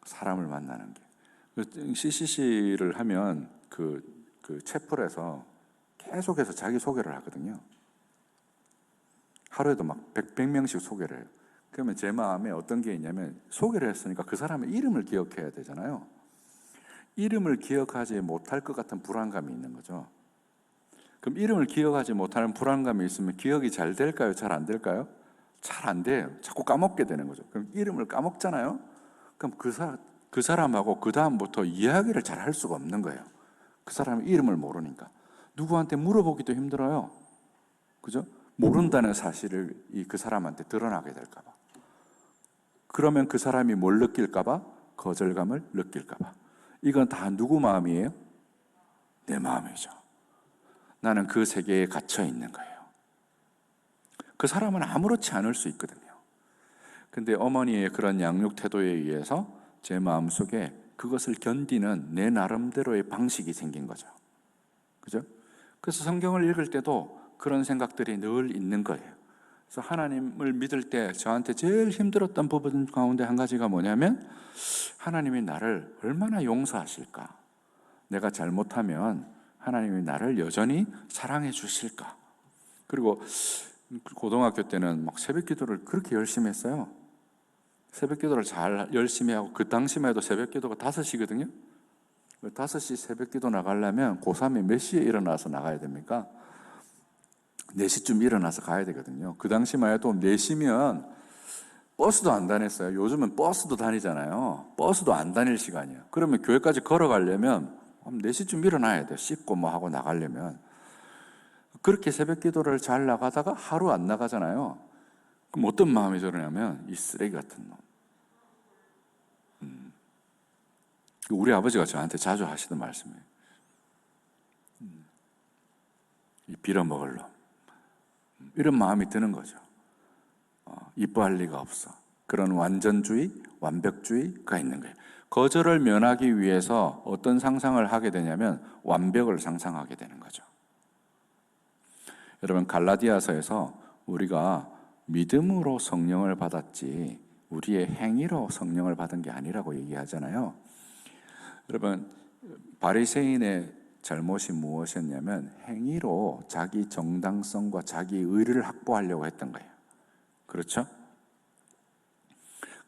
사람을 만나는 게. CCC를 하면 그 채플에서 계속해서 자기 소개를 하거든요. 하루에도 막 100명씩 소개를 해요. 그러면 제 마음에 어떤 게 있냐면 소개를 했으니까 그 사람의 이름을 기억해야 되잖아요. 이름을 기억하지 못할 것 같은 불안감이 있는 거죠. 그럼 이름을 기억하지 못하는 불안감이 있으면 기억이 잘 될까요? 잘 안 될까요? 잘 안 돼요. 자꾸 까먹게 되는 거죠. 그럼 이름을 까먹잖아요. 그럼 그 사람하고 그 다음부터 이야기를 잘 할 수가 없는 거예요. 그 사람의 이름을 모르니까. 누구한테 물어보기도 힘들어요. 그죠? 모른다는 사실을 그 사람한테 드러나게 될까 봐. 그러면 그 사람이 뭘 느낄까 봐? 거절감을 느낄까 봐. 이건 다 누구 마음이에요? 내 마음이죠. 나는 그 세계에 갇혀 있는 거예요. 그 사람은 아무렇지 않을 수 있거든요. 근데 어머니의 그런 양육 태도에 의해서 제 마음속에 그것을 견디는 내 나름대로의 방식이 생긴 거죠. 그죠? 그래서 성경을 읽을 때도 그런 생각들이 늘 있는 거예요. 그래서 하나님을 믿을 때 저한테 제일 힘들었던 부분 가운데 한 가지가 뭐냐면, 하나님이 나를 얼마나 용서하실까? 내가 잘못하면 하나님이 나를 여전히 사랑해 주실까? 그리고 고등학교 때는 막 새벽 기도를 그렇게 열심히 했어요. 새벽 기도를 잘 열심히 하고, 그 당시만 해도 새벽 기도가 5시거든요. 5시 새벽 기도 나가려면 고3이 몇 시에 일어나서 나가야 됩니까? 4시쯤 일어나서 가야 되거든요. 그 당시만 해도 4시면 버스도 안 다녔어요. 요즘은 버스도 다니잖아요. 버스도 안 다닐 시간이에요. 그러면 교회까지 걸어가려면 4시쯤 일어나야 돼요. 씻고 뭐 하고 나가려면. 그렇게 새벽 기도를 잘 나가다가 하루 안 나가잖아요. 그럼 어떤 마음이 들으냐면, 이 쓰레기 같은 놈. 우리 아버지가 저한테 자주 하시던 말씀이에요. 이 빌어먹을 놈. 이런 마음이 드는 거죠. 이뻐할 리가 없어. 그런 완전주의, 완벽주의가 있는 거예요. 거절을 면하기 위해서 어떤 상상을 하게 되냐면 완벽을 상상하게 되는 거죠. 여러분, 갈라디아서에서 우리가 믿음으로 성령을 받았지 우리의 행위로 성령을 받은 게 아니라고 얘기하잖아요. 여러분, 바리새인의 잘못이 무엇이었냐면 행위로 자기 정당성과 자기 의를 확보하려고 했던 거예요. 그렇죠?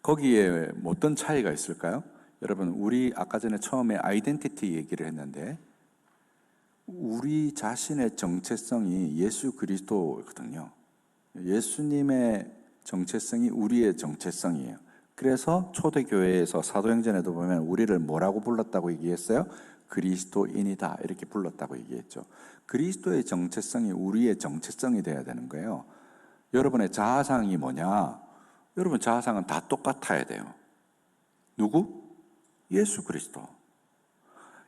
거기에 어떤 차이가 있을까요? 여러분, 우리 아까 전에 처음에 아이덴티티 얘기를 했는데, 우리 자신의 정체성이 예수 그리스도거든요. 예수님의 정체성이 우리의 정체성이에요. 그래서 초대교회에서 사도행전에도 보면 우리를 뭐라고 불렀다고 얘기했어요? 그리스도인이다, 이렇게 불렀다고 얘기했죠. 그리스도의 정체성이 우리의 정체성이 돼야 되는 거예요. 여러분의 자아상이 뭐냐? 여러분 자아상은 다 똑같아야 돼요. 누구? 예수 그리스도.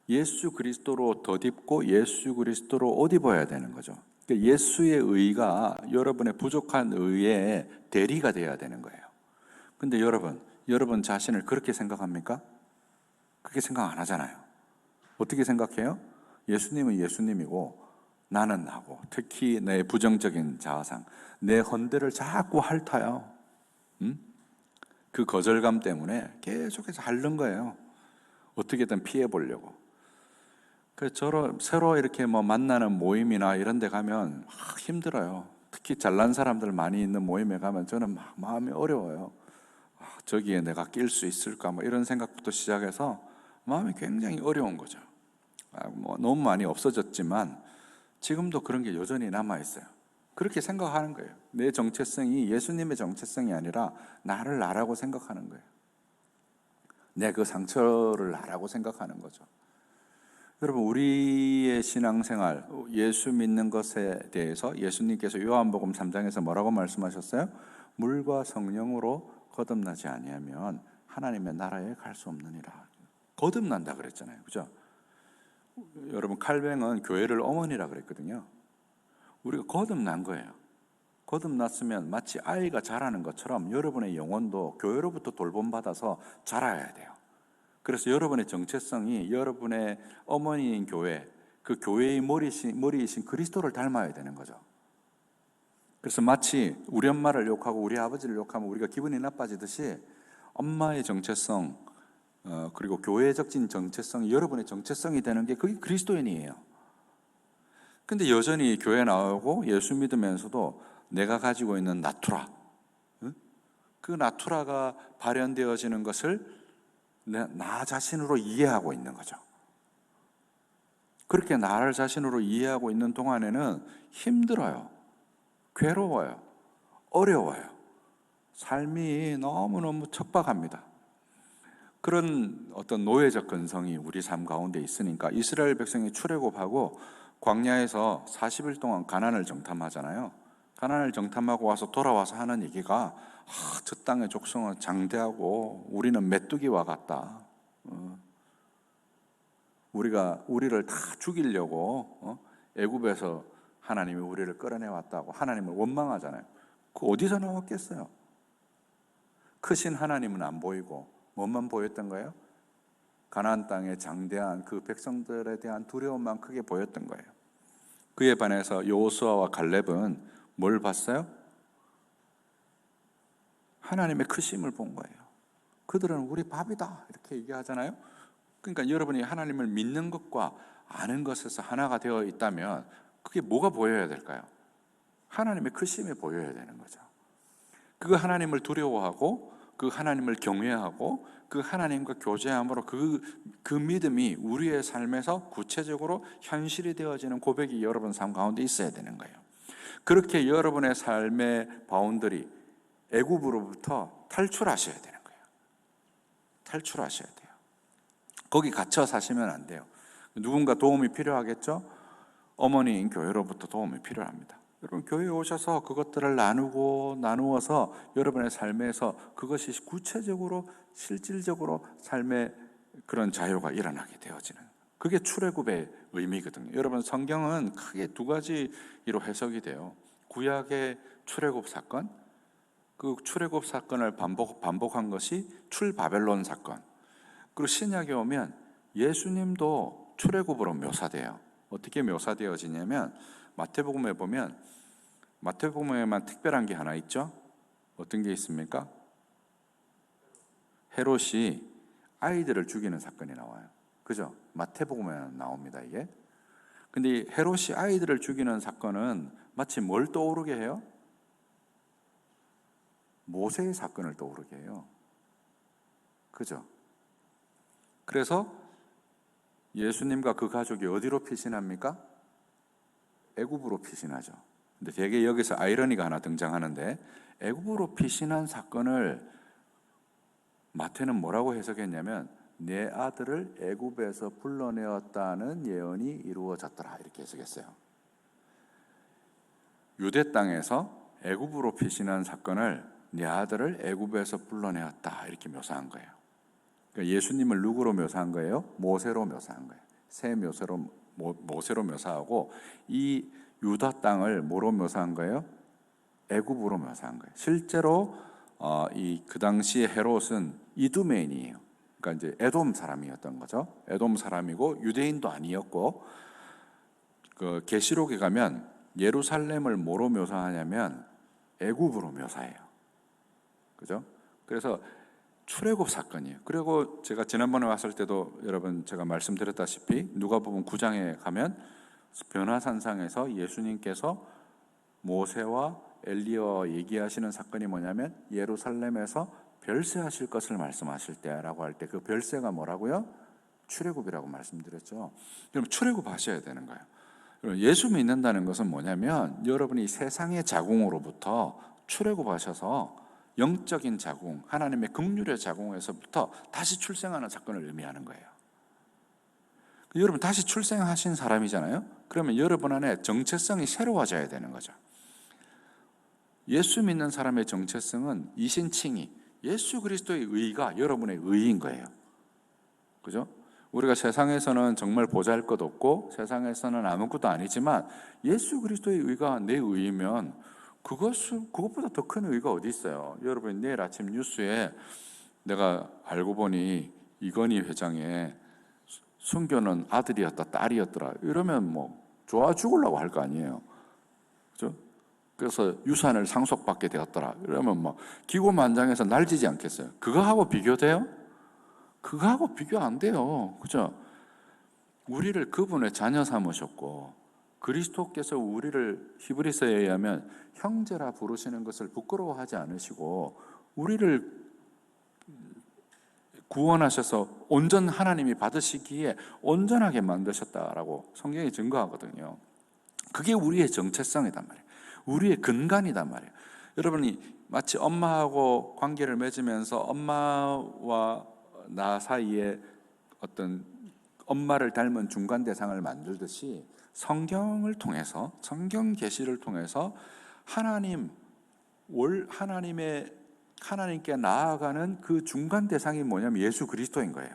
예수 그리스도로 덧입고 예수 그리스도로 옷 입어야 되는 거죠. 그러니까 예수의 의가 여러분의 부족한 의의 대리가 돼야 되는 거예요. 근데 여러분 자신을 그렇게 생각합니까? 그렇게 생각 안 하잖아요. 어떻게 생각해요? 예수님은 예수님이고 나는 나고, 특히 내 부정적인 자아상, 내 헌대를 자꾸 핥아요. 그 거절감 때문에 계속해서 핥는 거예요. 어떻게든 피해 보려고. 그래서 새로 이렇게 뭐 만나는 모임이나 이런 데 가면 막 힘들어요. 특히 잘난 사람들 많이 있는 모임에 가면 저는 막 마음이 어려워요. 저기에 내가 낄 수 있을까 뭐 이런 생각부터 시작해서 마음이 굉장히 어려운 거죠. 뭐 너무 많이 없어졌지만 지금도 그런 게 여전히 남아 있어요. 그렇게 생각하는 거예요. 내 정체성이 예수님의 정체성이 아니라 나를 나라고 생각하는 거예요. 내 그 상처를 나라고 생각하는 거죠. 여러분, 우리의 신앙생활, 예수 믿는 것에 대해서 예수님께서 요한복음 3장에서 뭐라고 말씀하셨어요? 물과 성령으로 거듭나지 아니하면 하나님의 나라에 갈 수 없느니라. 거듭난다 그랬잖아요. 그죠? 여러분, 칼뱅은 교회를 어머니라 그랬거든요. 우리가 거듭난 거예요. 거듭났으면 마치 아이가 자라는 것처럼 여러분의 영혼도 교회로부터 돌봄받아서 자라야 돼요. 그래서 여러분의 정체성이 여러분의 어머니인 교회, 그 교회의 머리이신 그리스도를 닮아야 되는 거죠. 그래서 마치 우리 엄마를 욕하고 우리 아버지를 욕하면 우리가 기분이 나빠지듯이 엄마의 정체성, 그리고 교회적 정체성이 여러분의 정체성이 되는 게 그게 그리스도인이에요. 근데 여전히 교회 나오고 예수 믿으면서도 내가 가지고 있는 나투라, 그 나투라가 발현되어지는 것을 나 자신으로 이해하고 있는 거죠. 그렇게 나를 자신으로 이해하고 있는 동안에는 힘들어요. 괴로워요. 어려워요. 삶이 너무너무 척박합니다. 그런 어떤 노예적 근성이 우리 삶 가운데 있으니까 이스라엘 백성이 출애굽하고 광야에서 40일 동안 가나안을 정탐하잖아요. 가나안을 정탐하고 와서 돌아와서 하는 얘기가 저 땅의 족속은 장대하고 우리는 메뚜기와 같다. 우리를 다 죽이려고 애굽에서 하나님이 우리를 끌어내 왔다고 하나님을 원망하잖아요. 그 어디서 나왔겠어요? 크신 하나님은 안 보이고 뭐만 보였던 거예요? 가나안 땅의 장대한 그 백성들에 대한 두려움만 크게 보였던 거예요. 그에 반해서 여호수아와 갈렙은 뭘 봤어요? 하나님의 크심을 본 거예요. 그들은 우리 밥이다 이렇게 얘기하잖아요. 그러니까 여러분이 하나님을 믿는 것과 아는 것에서 하나가 되어 있다면 그게 뭐가 보여야 될까요? 하나님의 크심이 보여야 되는 거죠. 그 하나님을 두려워하고 그 하나님을 경외하고 그 하나님과 교제함으로 그 믿음이 우리의 삶에서 구체적으로 현실이 되어지는 고백이 여러분 삶 가운데 있어야 되는 거예요. 그렇게 여러분의 삶의 바운더리, 애굽으로부터 탈출하셔야 되는 거예요. 탈출하셔야 돼요. 거기 갇혀 사시면 안 돼요. 누군가 도움이 필요하겠죠? 어머니인 교회로부터 도움이 필요합니다. 여러분 교회에 오셔서 그것들을 나누어서 여러분의 삶에서 그것이 구체적으로 실질적으로 삶의 그런 자유가 일어나게 되어지는, 그게 출애굽의 의미거든요. 여러분 성경은 크게 두 가지로 해석이 돼요. 구약의 출애굽 사건, 그 출애굽 사건을 반복한 것이 출바벨론 사건. 그리고 신약에 오면 예수님도 출애굽으로 묘사돼요. 어떻게 묘사되어지냐면 마태복음에 보면, 마태복음에만 특별한 게 하나 있죠. 어떤 게 있습니까? 헤롯이 아이들을 죽이는 사건이 나와요. 그죠? 마태복음에 나옵니다, 이게. 근데 헤롯이 아이들을 죽이는 사건은 마치 뭘 떠오르게 해요? 모세의 사건을 떠오르게 해요. 그죠? 그래서 예수님과 그 가족이 어디로 피신합니까? 애굽으로 피신하죠. 근데 되게 여기서 아이러니가 하나 등장하는데, 애굽으로 피신한 사건을 마태는 뭐라고 해석했냐면 내 아들을 애굽에서 불러내었다는 예언이 이루어졌더라 이렇게 해석했어요. 유대 땅에서 애굽으로 피신한 사건을 내 아들을 애굽에서 불러내었다 이렇게 묘사한 거예요. 그러니까 예수님을 누구로 묘사한 거예요? 모세로 묘사한 거예요. 새 모세로 묘사하고 이 유다 땅을 뭐로 묘사한 거예요? 애굽으로 묘사한 거예요. 실제로 그 당시에 헤롯은 이두메인이에요. 그러니까 이제 에돔 사람이었던 거죠. 에돔 사람이고 유대인도 아니었고, 그 계시록에 가면 예루살렘을 뭐로 묘사하냐면 애굽으로 묘사해요. 그죠? 그래서 출애굽 사건이에요. 그리고 제가 지난번에 왔을 때도 여러분 제가 말씀드렸다시피 누가복음 9장에 가면 변화산상에서 예수님께서 모세와 엘리야와 얘기하시는 사건이 뭐냐면 예루살렘에서 별세하실 것을 말씀하실 때라고 할 때 그 별세가 뭐라고요? 출애굽이라고 말씀드렸죠. 그럼 출애굽 하셔야 되는 거예요. 예수 믿는다는 것은 뭐냐면 여러분이 세상의 자궁으로부터 출애굽하셔서 영적인 자궁, 하나님의 긍휼의 자궁에서부터 다시 출생하는 사건을 의미하는 거예요. 여러분 다시 출생하신 사람이잖아요. 그러면 여러분 안에 정체성이 새로워져야 되는 거죠. 예수 믿는 사람의 정체성은 이신칭의, 예수 그리스도의 의가 여러분의 의인 거예요. 그죠? 우리가 세상에서는 정말 보잘것없고 세상에서는 아무것도 아니지만 예수 그리스도의 의가 내 의이면 그것보다 더 큰 의가 어디 있어요? 여러분 내일 아침 뉴스에 내가 알고 보니 이건희 회장의 순교는 아들이었다 딸이었더라 이러면 뭐 좋아 죽으려고 할 거 아니에요. 그죠? 그래서 유산을 상속받게 되었더라 이러면 뭐 기고만장해서 날지지 않겠어요? 그거하고 비교돼요? 그거하고 비교 안 돼요. 그죠? 우리를 그분의 자녀 삼으셨고 그리스도께서 우리를 히브리서에 의하면 형제라 부르시는 것을 부끄러워하지 않으시고 우리를 구원하셔서 온전 하나님이 받으시기에 온전하게 만드셨다라고 성경이 증거하거든요. 그게 우리의 정체성이단 말이에요. 우리의 근간이단 말이에요. 여러분이 마치 엄마하고 관계를 맺으면서 엄마와 나 사이에 어떤 엄마를 닮은 중간 대상을 만들듯이 성경을 통해서, 성경 계시를 통해서 하나님께 나아가는 그 중간 대상이 뭐냐면 예수 그리스도인 거예요.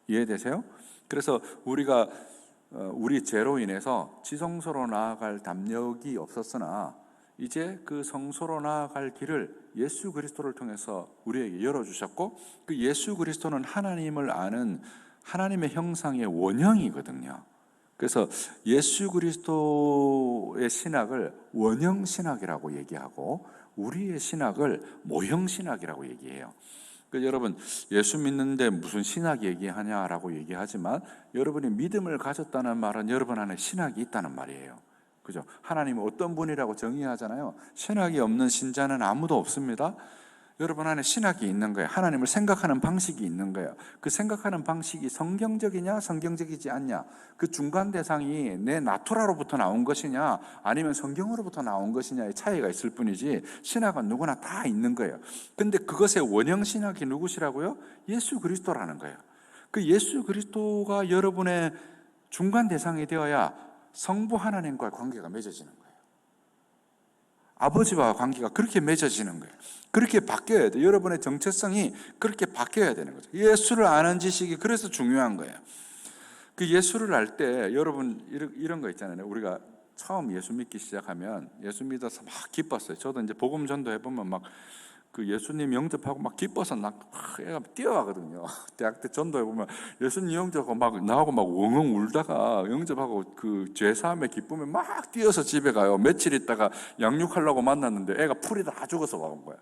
이해되세요? 그래서 우리 죄로 인해서 지성소로 나아갈 담력이 없었으나 이제 그 성소로 나아갈 길을 예수 그리스도를 통해서 우리에게 열어주셨고, 그 예수 그리스도는 하나님을 아는 하나님의 형상의 원형이거든요. 그래서 예수 그리스도의 신학을 원형 신학이라고 얘기하고 우리의 신학을 모형 신학이라고 얘기해요. 여러분, 예수 믿는데 무슨 신학 얘기하냐라고 얘기하지만, 여러분이 믿음을 가졌다는 말은 여러분 안에 신학이 있다는 말이에요. 그죠? 하나님은 어떤 분이라고 정의하잖아요. 신학이 없는 신자는 아무도 없습니다. 여러분 안에 신학이 있는 거예요. 하나님을 생각하는 방식이 있는 거예요. 그 생각하는 방식이 성경적이냐 성경적이지 않냐, 그 중간 대상이 내 나토라로부터 나온 것이냐 아니면 성경으로부터 나온 것이냐의 차이가 있을 뿐이지, 신학은 누구나 다 있는 거예요. 근데 그것의 원형 신학이 누구시라고요? 예수 그리스도라는 거예요. 그 예수 그리스도가 여러분의 중간 대상이 되어야 성부 하나님과의 관계가 맺어지는 거예요. 아버지와 관계가 그렇게 맺어지는 거예요. 그렇게 바뀌어야 돼요. 여러분의 정체성이 그렇게 바뀌어야 되는 거죠. 예수를 아는 지식이 그래서 중요한 거예요. 그 예수를 알 때 여러분 이런 거 있잖아요. 우리가 처음 예수 믿기 시작하면 예수 믿어서 막 기뻤어요. 저도 이제 복음 전도해 보면 막 그 예수님 영접하고 막 기뻐서 막 애가 뛰어가거든요. 대학 때 전도해 보면 예수님 영접하고 막 나하고 막 엉엉 울다가 영접하고 그 죄사함의 기쁨에 막 뛰어서 집에 가요. 며칠 있다가 양육하려고 만났는데 애가 풀이 다 죽어서 와온 거야.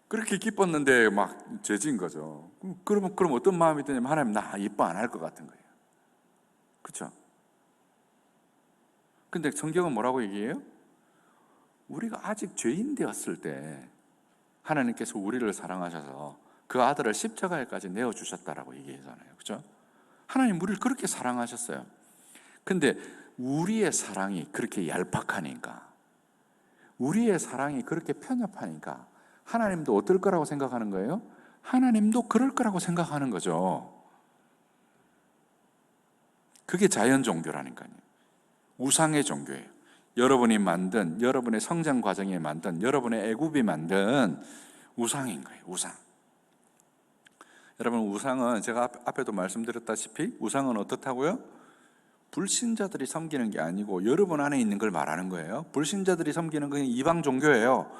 그렇게 기뻤는데 막 죄진 거죠. 그럼 어떤 마음이 드냐면, 하나님 나 이뻐 안 할 것 같은 거예요. 그렇죠? 근데 성경은 뭐라고 얘기해요? 우리가 아직 죄인 되었을 때 하나님께서 우리를 사랑하셔서 그 아들을 십자가에까지 내어주셨다라고 얘기하잖아요. 그렇죠? 하나님 우리를 그렇게 사랑하셨어요. 근데 우리의 사랑이 그렇게 얄팍하니까, 우리의 사랑이 그렇게 편협하니까 하나님도 어떨 거라고 생각하는 거예요? 하나님도 그럴 거라고 생각하는 거죠. 그게 자연 종교라니까요. 우상의 종교예요. 여러분이 만든, 여러분의 성장 과정에 만든, 여러분의 애굽이 만든 우상인 거예요. 우상. 여러분, 우상은 제가 앞에도 말씀드렸다시피 우상은 어떻다고요? 불신자들이 섬기는 게 아니고 여러분 안에 있는 걸 말하는 거예요. 불신자들이 섬기는 건 이방 종교예요.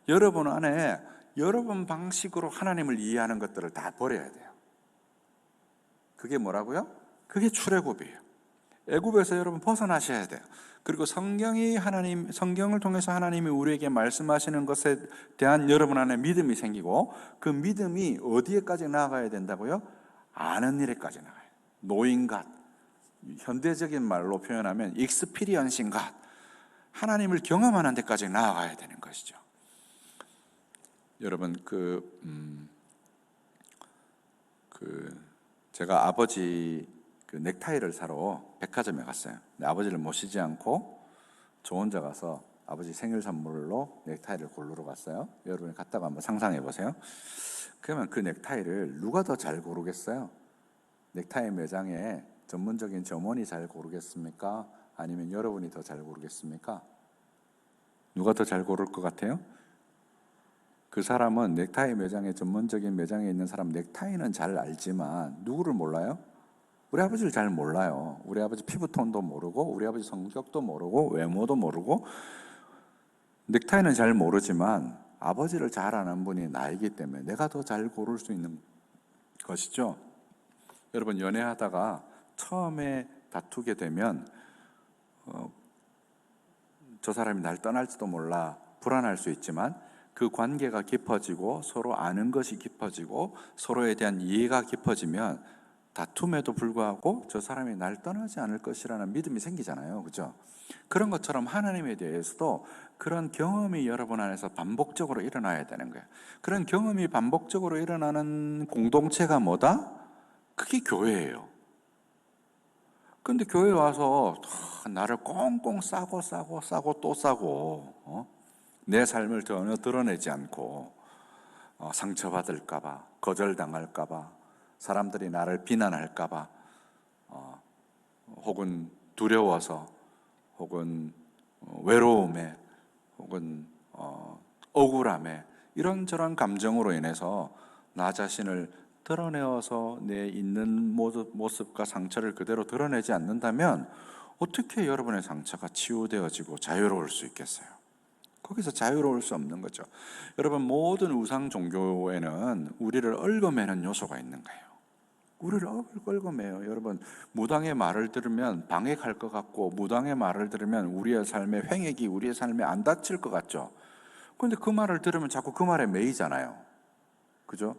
여러분 안에 여러분 방식으로 하나님을 이해하는 것들을 다 버려야 돼요. 그게 뭐라고요? 그게 출애굽이에요. 애굽에서 여러분 벗어나셔야 돼요. 그리고 성경을 통해서 하나님이 우리에게 말씀하시는 것에 대한 여러분 안에 믿음이 생기고, 그 믿음이 어디에까지 나아가야 된다고요? 아는 일에까지 나가요. 노인 갓, 현대적인 말로 표현하면 익스피리언싱 갓, 하나님을 경험하는 데까지 나아가야 되는 것이죠. 여러분, 제가 아버지 넥타이를 사러 백화점에 갔어요. 근데 아버지를 모시지 않고 저 혼자 가서 아버지 생일 선물로 넥타이를 고르러 갔어요. 여러분이 갔다가 한번 상상해 보세요. 그러면 그 넥타이를 누가 더 잘 고르겠어요? 넥타이 매장에 전문적인 점원이 잘 고르겠습니까? 아니면 여러분이 더 잘 고르겠습니까? 누가 더 잘 고를 것 같아요? 그 사람은 넥타이 매장에, 전문적인 매장에 있는 사람 넥타이는 잘 알지만 누구를 몰라요? 우리 아버지를 잘 몰라요. 우리 아버지 피부톤도 모르고, 우리 아버지 성격도 모르고, 외모도 모르고. 넥타이는 잘 모르지만 아버지를 잘 아는 분이 나이기 때문에 내가 더 잘 고를 수 있는 것이죠. 여러분, 연애하다가 처음에 다투게 되면 저 사람이 날 떠날지도 몰라 불안할 수 있지만, 그 관계가 깊어지고 서로 아는 것이 깊어지고 서로에 대한 이해가 깊어지면 다툼에도 불구하고 저 사람이 날 떠나지 않을 것이라는 믿음이 생기잖아요. 그죠? 그런 것처럼 하나님에 대해서도 그런 경험이 여러분 안에서 반복적으로 일어나야 되는 거예요. 그런 경험이 반복적으로 일어나는 공동체가 뭐다? 그게 교회예요. 근데 교회 와서 나를 꽁꽁 싸고 또 싸고, 내 삶을 전혀 드러내지 않고, 상처받을까봐, 거절당할까봐, 사람들이 나를 비난할까봐, 혹은 두려워서, 혹은 외로움에, 혹은 억울함에, 이런저런 감정으로 인해서 나 자신을 드러내어서 내 있는 모습과 상처를 그대로 드러내지 않는다면 어떻게 여러분의 상처가 치유되어지고 자유로울 수 있겠어요? 거기서 자유로울 수 없는 거죠. 여러분, 모든 우상 종교에는 우리를 얽어매는 요소가 있는 거예요. 우리를 얽어매요. 여러분, 무당의 말을 들으면 방해할 것 같고, 무당의 말을 들으면 우리의 삶에 횡액이 우리의 삶에 안 닿칠 것 같죠. 그런데 그 말을 들으면 자꾸 그 말에 매이잖아요. 그죠?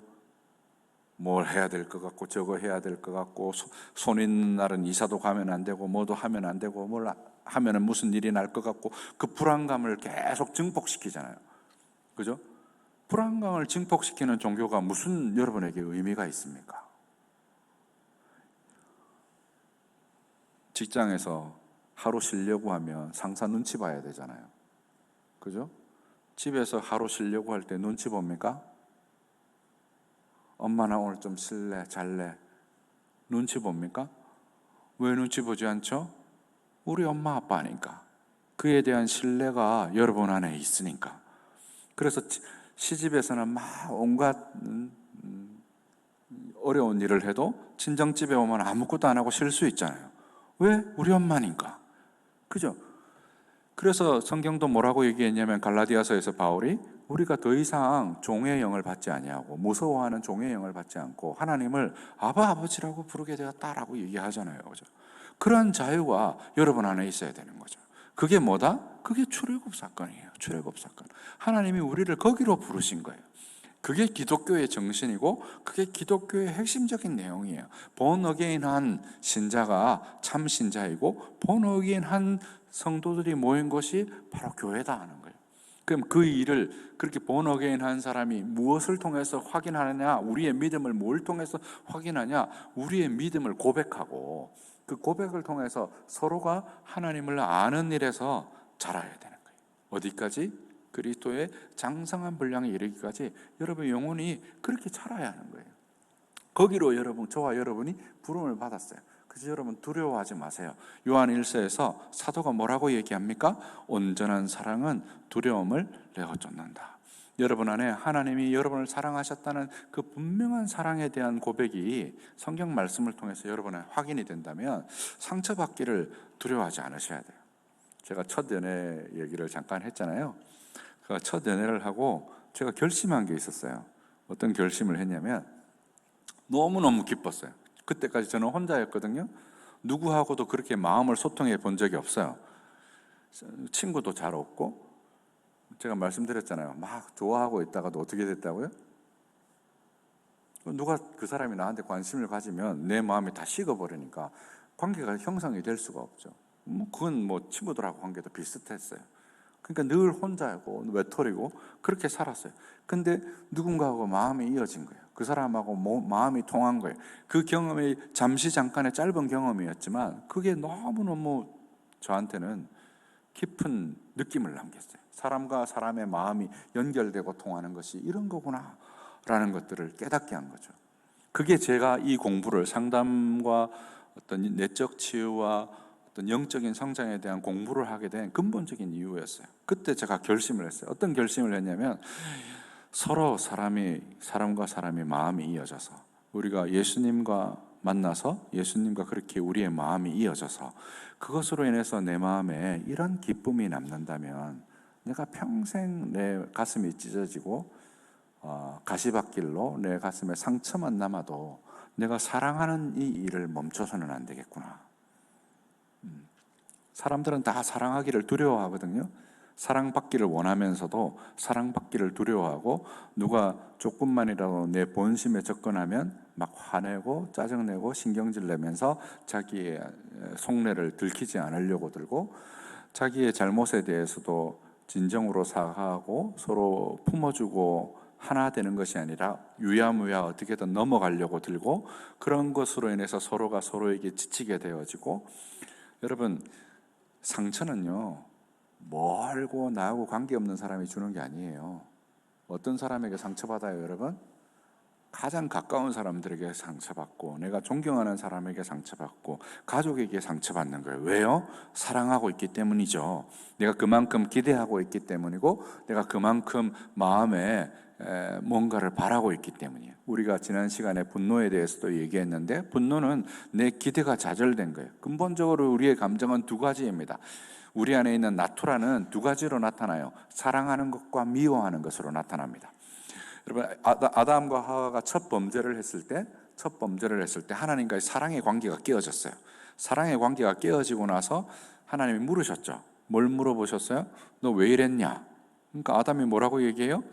뭘 해야 될 것 같고, 저거 해야 될 것 같고, 손 있는 날은 이사도 가면 안 되고, 뭐도 하면 안 되고, 뭘 하면은 무슨 일이 날 것 같고, 그 불안감을 계속 증폭시키잖아요. 그죠? 불안감을 증폭시키는 종교가 무슨 여러분에게 의미가 있습니까? 직장에서 하루 쉬려고 하면 상사 눈치 봐야 되잖아요. 그죠? 집에서 하루 쉬려고 할 때 눈치 봅니까? 엄마 나 오늘 좀 쉴래, 잘래. 눈치 봅니까? 왜 눈치 보지 않죠? 우리 엄마 아빠니까. 그에 대한 신뢰가 여러분 안에 있으니까. 그래서 시집에서는 막 온갖 어려운 일을 해도 친정집에 오면 아무것도 안 하고 쉴 수 있잖아요. 왜? 우리 엄마니까. 그죠? 그래서 성경도 뭐라고 얘기했냐면 갈라디아서에서 바울이 우리가 더 이상 종의 영을 받지 아니하고 무서워하는 종의 영을 받지 않고 하나님을 아바 아버지라고 부르게 되었다라고 얘기하잖아요. 그죠? 그런 자유가 여러분 안에 있어야 되는 거죠. 그게 뭐다? 그게 출애굽 사건이에요. 출애굽 사건. 하나님이 우리를 거기로 부르신 거예요. 그게 기독교의 정신이고 그게 기독교의 핵심적인 내용이에요. 본 어게인한 신자가 참 신자이고 본 어게인한 성도들이 모인 것이 바로 교회다 하는 거예요. 그럼 그 일을 그렇게 본 어게인한 사람이 무엇을 통해서 확인하느냐? 우리의 믿음을 뭘 통해서 확인하냐? 우리의 믿음을 고백하고 그 고백을 통해서 서로가 하나님을 아는 일에서 자라야 되는 거예요. 어디까지? 그리스도의 장성한 분량에 이르기까지 여러분 영혼이 그렇게 자라야 하는 거예요. 거기로 여러분, 저와 여러분이 부름을 받았어요. 그래서 여러분 두려워하지 마세요. 요한 1서에서 사도가 뭐라고 얘기합니까? 온전한 사랑은 두려움을 내어 쫓는다. 여러분 안에 하나님이 여러분을 사랑하셨다는 그 분명한 사랑에 대한 고백이 성경 말씀을 통해서 여러분의 확인이 된다면 상처받기를 두려워하지 않으셔야 돼요. 제가 첫 연애 얘기를 잠깐 했잖아요. 첫 연애를 하고 제가 결심한 게 있었어요. 어떤 결심을 했냐면 너무너무 기뻤어요. 그때까지 저는 혼자였거든요. 누구하고도 그렇게 마음을 소통해 본 적이 없어요. 친구도 잘 없고 제가 말씀드렸잖아요. 막 좋아하고 있다가도 어떻게 됐다고요? 누가 그 사람이 나한테 관심을 가지면 내 마음이 다 식어버리니까 관계가 형성이 될 수가 없죠. 그건 친구들하고 관계도 비슷했어요. 그러니까 늘 혼자고 외톨이고 그렇게 살았어요. 근데 누군가하고 마음이 이어진 거예요. 그 사람하고 마음이 통한 거예요. 그 경험이 잠깐의 짧은 경험이었지만 그게 너무너무 저한테는 깊은 느낌을 남겼어요. 사람과 사람의 마음이 연결되고 통하는 것이 이런 거구나 라는 것들을 깨닫게 한 거죠. 그게 제가 이 공부를 상담과 어떤 내적 치유와 어떤 영적인 성장에 대한 공부를 하게 된 근본적인 이유였어요. 그때 제가 결심을 했어요. 어떤 결심을 했냐면 서로 사람과 사람의 마음이 이어져서 우리가 예수님과 만나서 예수님과 그렇게 우리의 마음이 이어져서 그것으로 인해서 내 마음에 이런 기쁨이 남는다면 내가 평생 내 가슴이 찢어지고 가시밭길로 내 가슴에 상처만 남아도 내가 사랑하는 이 일을 멈춰서는 안 되겠구나. 사람들은 다 사랑하기를 두려워하거든요. 사랑받기를 원하면서도 사랑받기를 두려워하고 누가 조금만이라도 내 본심에 접근하면 막 화내고 짜증내고 신경질 내면서 자기의 속내를 들키지 않으려고 들고 자기의 잘못에 대해서도 진정으로 사과하고 서로 품어주고 하나 되는 것이 아니라 유야무야 어떻게든 넘어가려고 들고 그런 것으로 인해서 서로가 서로에게 지치게 되어지고 여러분 상처는요 멀고 나하고 관계없는 사람이 주는 게 아니에요. 어떤 사람에게 상처받아요 여러분? 가장 가까운 사람들에게 상처받고 내가 존경하는 사람에게 상처받고 가족에게 상처받는 거예요. 왜요? 사랑하고 있기 때문이죠. 내가 그만큼 기대하고 있기 때문이고 내가 그만큼 마음에 뭔가를 바라고 있기 때문이에요. 우리가 지난 시간에 분노에 대해서도 얘기했는데 분노는 내 기대가 좌절된 거예요. 근본적으로 우리의 감정은 두 가지입니다. 우리 안에 있는 나투라는 두 가지로 나타나요. 사랑하는 것과 미워하는 것으로 나타납니다. 여러분, 아담과 하와가 첫 범죄를 했을 때 하나님과의 사랑의 관계가 깨어졌어요. 사랑의 관계가 깨어지고 나서 하나님이 물으셨죠. 뭘 물어보셨어요? 너 왜 이랬냐? 그러니까 아담이 뭐라고 얘기해요?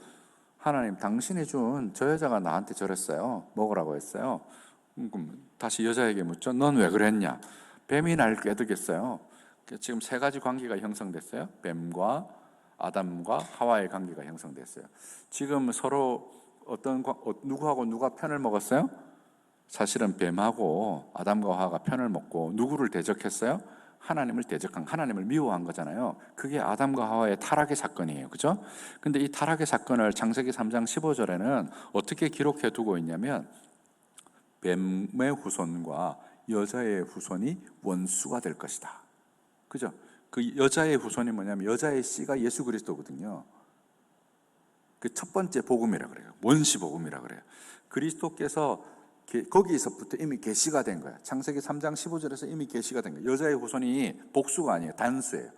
하나님, 당신이 준 저 여자가 나한테 저랬어요. 먹으라고 했어요. 그럼 다시 여자에게 묻죠. 넌 왜 그랬냐? 뱀이 날 꿰득였어요. 지금 세 가지 관계가 형성됐어요. 뱀과 아담과 하와의 관계가 형성됐어요. 지금 서로 누구하고 누가 편을 먹었어요? 사실은 뱀하고 아담과 하와가 편을 먹고 누구를 대적했어요? 하나님을 대적한, 하나님을 미워한 거잖아요. 그게 아담과 하와의 타락의 사건이에요. 그죠? 근데 이 타락의 사건을 창세기 3장 15절에는 어떻게 기록해 두고 있냐면 뱀의 후손과 여자의 후손이 원수가 될 것이다. 그죠? 그 여자의 후손이 뭐냐면 여자의 씨가 예수 그리스도거든요. 그 첫 번째 복음이라 그래요. 원시 복음이라 그래요. 그리스도께서 거기서부터 이미 계시가 된 거야. 창세기 3장 15절에서 이미 계시가 된 거예요. 여자의 후손이 복수가 아니에요. 단수예요.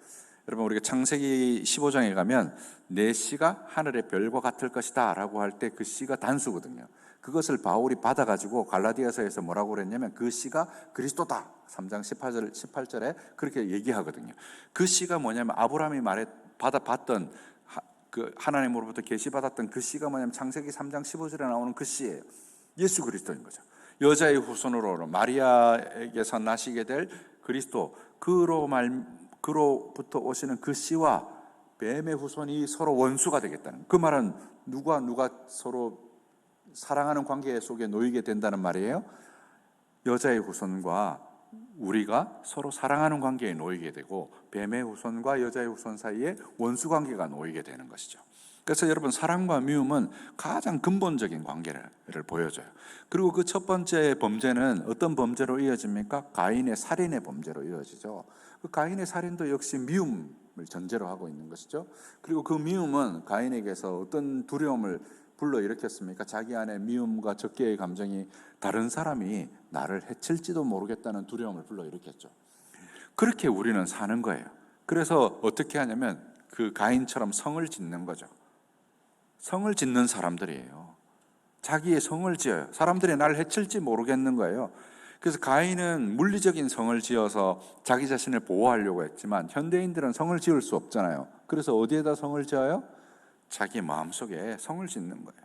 여러분, 우리가 창세기 15장에 가면 내 씨가 하늘의 별과 같을 것이다 라고 할 때 그 씨가 단수거든요. 그것을 바울이 받아가지고 갈라디아서에서 뭐라고 그랬냐면 그 씨가 그리스도다. 3장 18절에 그렇게 얘기하거든요. 그 씨가 뭐냐면 아브라함이 받았던 그 하나님으로부터 계시받았던 그 씨가 뭐냐면 창세기 3장 15절에 나오는 그 씨예요. 예수 그리스도인 거죠. 여자의 후손으로 마리아에게서 나시게 될 그리스도, 그로부터 오시는 그 씨와 뱀의 후손이 서로 원수가 되겠다는, 그 말은 누가 서로 사랑하는 관계 속에 놓이게 된다는 말이에요. 여자의 후손과 우리가 서로 사랑하는 관계에 놓이게 되고 뱀의 후손과 여자의 후손 사이에 원수 관계가 놓이게 되는 것이죠. 그래서 여러분, 사랑과 미움은 가장 근본적인 관계를 보여줘요. 그리고 그 첫 번째 범죄는 어떤 범죄로 이어집니까? 가인의 살인의 범죄로 이어지죠. 그 가인의 살인도 역시 미움을 전제로 하고 있는 것이죠. 그리고 그 미움은 가인에게서 어떤 두려움을 불러일으켰습니까? 자기 안에 미움과 적개의 감정이 다른 사람이 나를 해칠지도 모르겠다는 두려움을 불러일으켰죠. 그렇게 우리는 사는 거예요. 그래서 어떻게 하냐면 그 가인처럼 성을 짓는 거죠. 성을 짓는 사람들이에요. 자기의 성을 지어요. 사람들이 나를 해칠지 모르겠는 거예요. 그래서 가인은 물리적인 성을 지어서 자기 자신을 보호하려고 했지만 현대인들은 성을 지을 수 없잖아요. 그래서 어디에다 성을 지어요? 자기 마음속에 성을 짓는 거예요.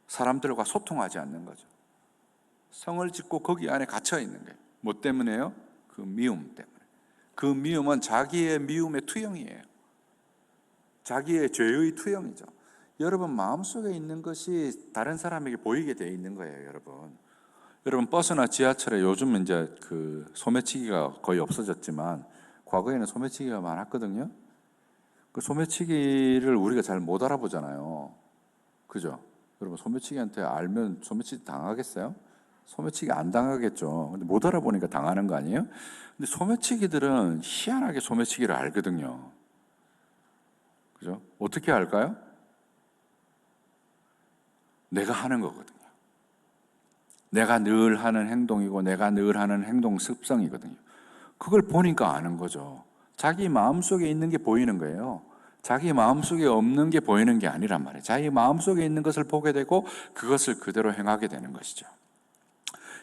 사람들과 소통하지 않는 거죠. 성을 짓고 거기 안에 갇혀 있는 거예요. 뭐 때문에요? 그 미움 때문에. 그 미움은 자기의 미움의 투영이에요. 자기의 죄의 투영이죠. 여러분, 마음속에 있는 것이 다른 사람에게 보이게 되어 있는 거예요, 여러분. 여러분, 버스나 지하철에 요즘 이제 그 소매치기가 거의 없어졌지만 과거에는 소매치기가 많았거든요. 그 소매치기를 우리가 잘 못 알아보잖아요. 그죠? 여러분, 소매치기한테 알면 소매치기 당하겠어요? 소매치기 안 당하겠죠. 근데 못 알아보니까 당하는 거 아니에요? 근데 소매치기들은 희한하게 소매치기를 알거든요. 그죠? 어떻게 알까요? 내가 하는 거거든요. 내가 늘 하는 행동이고 내가 늘 하는 행동 습성이거든요. 그걸 보니까 아는 거죠. 자기 마음속에 있는 게 보이는 거예요. 자기 마음속에 없는 게 보이는 게 아니란 말이에요. 자기 마음속에 있는 것을 보게 되고 그것을 그대로 행하게 되는 것이죠.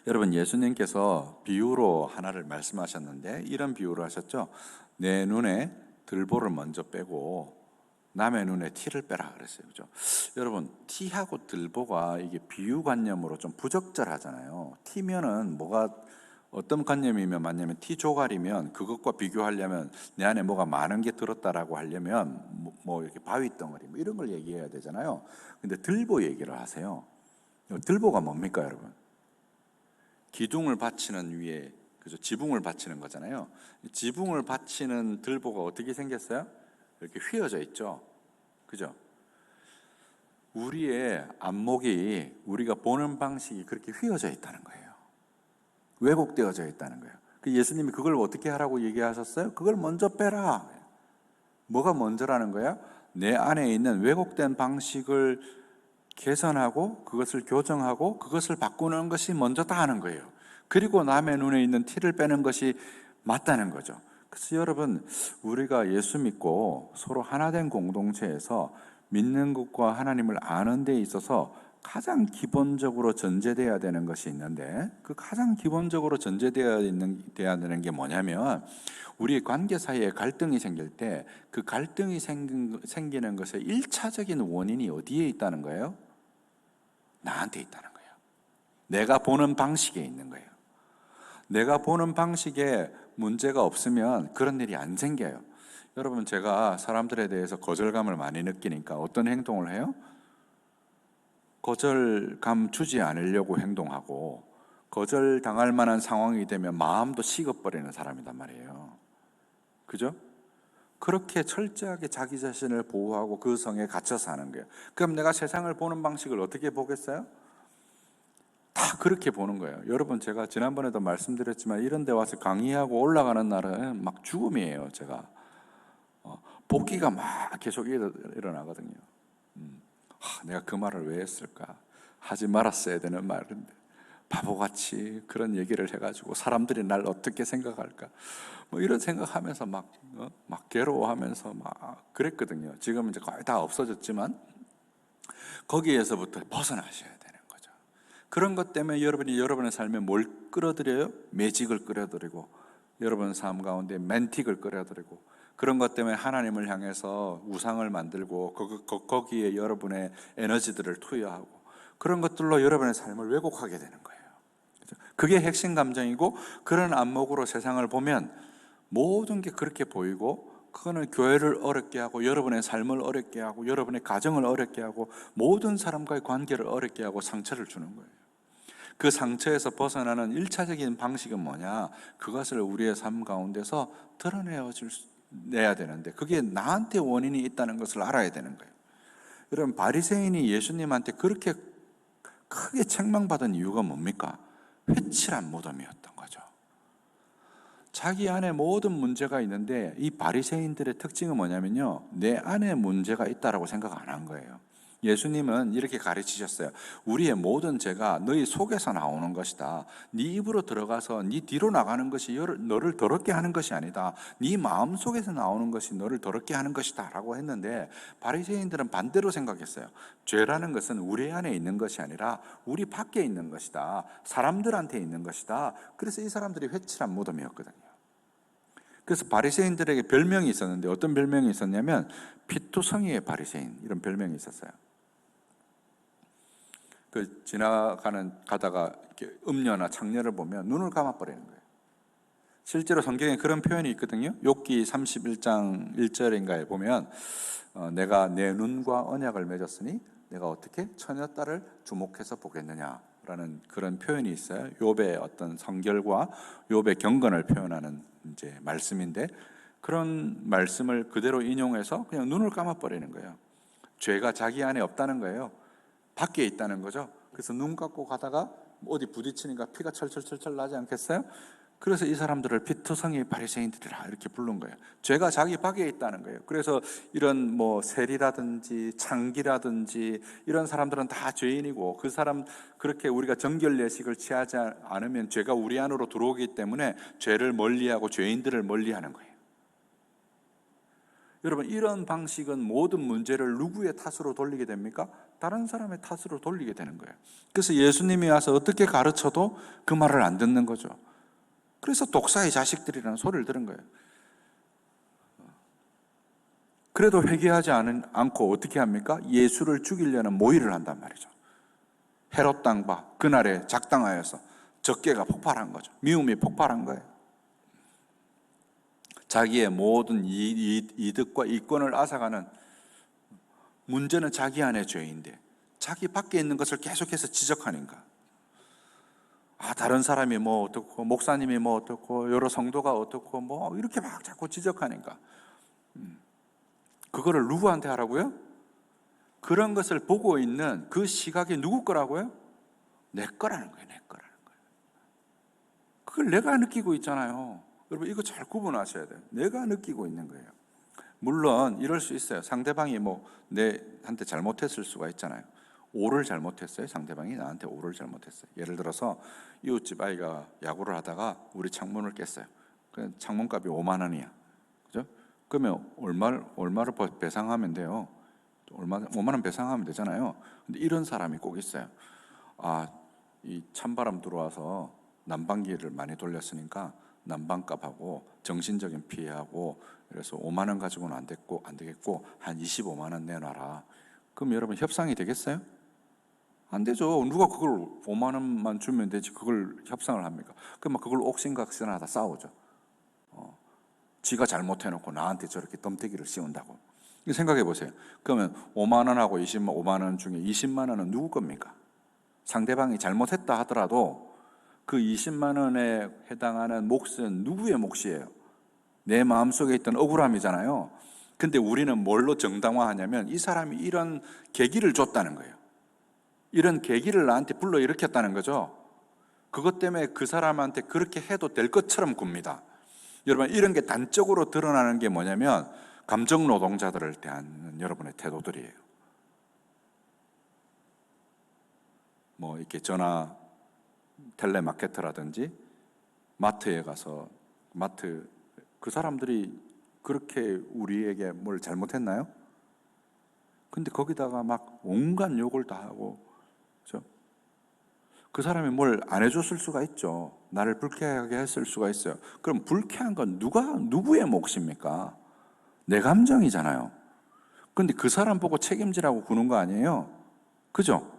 여러분, 예수님께서 비유로 하나를 말씀하셨는데 이런 비유를 하셨죠. 내 눈에 들보를 먼저 빼고 남의 눈에 티를 빼라 그랬어요. 그죠? 여러분, 티하고 들보가 이게 비유관념으로 좀 부적절하잖아요. 티면은 뭐가 어떤 관념이면 맞냐면 티 조각이면 그것과 비교하려면 내 안에 뭐가 많은 게 들었다라고 하려면 뭐 이렇게 바위 덩어리 뭐 이런 걸 얘기해야 되잖아요. 근데 들보 얘기를 하세요. 들보가 뭡니까, 여러분? 기둥을 받치는 위에, 그죠? 지붕을 받치는 거잖아요. 지붕을 받치는 들보가 어떻게 생겼어요? 이렇게 휘어져 있죠. 그죠? 우리의 안목이, 우리가 보는 방식이 그렇게 휘어져 있다는 거예요. 왜곡되어져 있다는 거예요. 예수님이 그걸 어떻게 하라고 얘기하셨어요? 그걸 먼저 빼라. 뭐가 먼저라는 거야? 내 안에 있는 왜곡된 방식을 개선하고 그것을 교정하고 그것을 바꾸는 것이 먼저다 하는 거예요. 그리고 남의 눈에 있는 티를 빼는 것이 맞다는 거죠. 그래서 여러분, 우리가 예수 믿고 서로 하나된 공동체에서 믿는 것과 하나님을 아는 데 있어서 가장 기본적으로 전제되어야 되는 것이 있는데, 그 가장 기본적으로 전제되어야 되는 게 뭐냐면, 우리 관계 사이에 갈등이 생길 때 그 갈등이 생기는 것의 1차적인 원인이 어디에 있다는 거예요? 나한테 있다는 거예요. 내가 보는 방식에 있는 거예요. 내가 보는 방식에 문제가 없으면 그런 일이 안 생겨요. 여러분, 제가 사람들에 대해서 거절감을 많이 느끼니까 어떤 행동을 해요? 거절감 주지 않으려고 행동하고, 거절당할 만한 상황이 되면 마음도 식어버리는 사람이란 말이에요. 그죠? 그렇게 철저하게 자기 자신을 보호하고 그 성에 갇혀 사는 거예요. 그럼 내가 세상을 보는 방식을 어떻게 보겠어요? 다 그렇게 보는 거예요. 여러분, 제가 지난번에도 말씀드렸지만 이런 데 와서 강의하고 올라가는 날은 막 죽음이에요. 제가 복귀가 막 계속 일어나거든요. 내가 그 말을 왜 했을까? 하지 말았어야 되는 말인데 바보같이 그런 얘기를 해가지고 사람들이 날 어떻게 생각할까? 뭐 이런 생각하면서 막 괴로워하면서 막 그랬거든요. 지금은 이제 거의 다 없어졌지만 거기에서부터 벗어나셔야 되는 거죠. 그런 것 때문에 여러분이 여러분의 삶에 뭘 끌어들여요? 매직을 끌어들이고, 여러분 삶 가운데 맨틱을 끌어들이고, 그런 것 때문에 하나님을 향해서 우상을 만들고 거기에 여러분의 에너지들을 투여하고, 그런 것들로 여러분의 삶을 왜곡하게 되는 거예요. 그게 핵심 감정이고, 그런 안목으로 세상을 보면 모든 게 그렇게 보이고, 그거는 교회를 어렵게 하고, 여러분의 삶을 어렵게 하고, 여러분의 가정을 어렵게 하고, 모든 사람과의 관계를 어렵게 하고 상처를 주는 거예요. 그 상처에서 벗어나는 1차적인 방식은 뭐냐? 그것을 우리의 삶 가운데서 드러내야 되는데, 그게 나한테 원인이 있다는 것을 알아야 되는 거예요. 여러분, 바리새인이 예수님한테 그렇게 크게 책망받은 이유가 뭡니까? 회칠한 무덤이었던 거죠. 자기 안에 모든 문제가 있는데, 이 바리새인들의 특징은 뭐냐면요, 내 안에 문제가 있다라고 생각 안 한 거예요. 예수님은 이렇게 가르치셨어요. 우리의 모든 죄가 너희 속에서 나오는 것이다. 네 입으로 들어가서 네 뒤로 나가는 것이 너를 더럽게 하는 것이 아니다. 네 마음 속에서 나오는 것이 너를 더럽게 하는 것이다 라고 했는데, 바리새인들은 반대로 생각했어요. 죄라는 것은 우리 안에 있는 것이 아니라 우리 밖에 있는 것이다. 사람들한테 있는 것이다. 그래서 이 사람들이 회칠한 무덤이었거든요. 그래서 바리새인들에게 별명이 있었는데, 어떤 별명이 있었냐면 피투성이의 바리새인, 이런 별명이 있었어요. 가다가 이렇게 음녀나 창녀를 보면 눈을 감아버리는 거예요. 실제로 성경에 그런 표현이 있거든요. 욥기 31장 1절인가에 보면 내가 내 눈과 언약을 맺었으니 내가 어떻게 처녀딸을 주목해서 보겠느냐라는 그런 표현이 있어요. 욥의 어떤 성결과 욥의 경건을 표현하는 이제 말씀인데, 그런 말씀을 그대로 인용해서 그냥 눈을 감아버리는 거예요. 죄가 자기 안에 없다는 거예요. 밖에 있다는 거죠. 그래서 눈 감고 가다가 어디 부딪히니까 피가 철철철철 나지 않겠어요? 그래서 이 사람들을 피투성이 바리새인들이라 이렇게 부른 거예요. 죄가 자기 밖에 있다는 거예요. 그래서 이런 뭐 세리라든지 창기라든지 이런 사람들은 다 죄인이고, 그 사람 그렇게 우리가 정결 예식을 취하지 않으면 죄가 우리 안으로 들어오기 때문에 죄를 멀리하고 죄인들을 멀리하는 거예요. 여러분, 이런 방식은 모든 문제를 누구의 탓으로 돌리게 됩니까? 다른 사람의 탓으로 돌리게 되는 거예요. 그래서 예수님이 와서 어떻게 가르쳐도 그 말을 안 듣는 거죠. 그래서 독사의 자식들이라는 소리를 들은 거예요. 그래도 회개하지 않고 어떻게 합니까? 예수를 죽이려는 모의를 한단 말이죠. 헤롯 당과 그날에 작당하여서 적개가 폭발한 거죠. 미움이 폭발한 거예요. 자기의 모든 이득과 이권을 앗아가는, 문제는 자기 안의 죄인데 자기 밖에 있는 것을 계속해서 지적하니까, 다른 사람이 뭐 어떻고, 목사님이 뭐 어떻고, 여러 성도가 어떻고, 뭐 이렇게 막 자꾸 지적하니까, 그거를 누구한테 하라고요? 그런 것을 보고 있는 그 시각이 누구 거라고요? 내 거라는 거예요. 내 거라는 거예요. 그걸 내가 느끼고 있잖아요. 여러분 이거 잘 구분하셔야 돼요. 내가 느끼고 있는 거예요. 물론 이럴 수 있어요. 상대방이 뭐 내한테 잘못했을 수가 있잖아요. 오를 잘못했어요. 상대방이 나한테 오를 잘못했어요. 예를 들어서 이웃집 아이가 야구를 하다가 우리 창문을 깼어요. 그 창문값이 5만 원이야. 그죠? 그러면 얼마를 배상하면 돼요? 5만 원 배상하면 되잖아요. 근데 이런 사람이 꼭 있어요. 이 찬바람 들어와서 난방기를 많이 돌렸으니까 난방값하고 정신적인 피해하고 그래서 5만 원 가지고는 안 되겠고 한 25만 원 내놔라. 그럼 여러분 협상이 되겠어요? 안 되죠. 누가 그걸 5만 원만 주면 되지 그걸 협상을 합니까? 그럼 그걸 옥신각신하다 싸우죠. 지가 잘못해놓고 나한테 저렇게 덤태기를 씌운다고. 생각해 보세요. 그러면 5만 원하고 5만 원 중에 20만 원은 누구 겁니까? 상대방이 잘못했다 하더라도 그 20만 원에 해당하는 몫은 누구의 몫이에요? 내 마음속에 있던 억울함이잖아요. 근데 우리는 뭘로 정당화하냐면 이 사람이 이런 계기를 줬다는 거예요. 이런 계기를 나한테 불러일으켰다는 거죠. 그것 때문에 그 사람한테 그렇게 해도 될 것처럼 굽니다. 여러분 이런 게 단적으로 드러나는 게 뭐냐면 감정 노동자들을 대하는 여러분의 태도들이에요. 뭐 이렇게 전화 텔레마케터라든지 마트에 가서 그 사람들이 그렇게 우리에게 뭘 잘못했나요? 근데 거기다가 막 온갖 욕을 다 하고, 그렇죠? 그 사람이 뭘 안 해줬을 수가 있죠. 나를 불쾌하게 했을 수가 있어요. 그럼 불쾌한 건 누구의 몫입니까? 내 감정이잖아요. 근데 그 사람 보고 책임지라고 구는 거 아니에요? 그죠?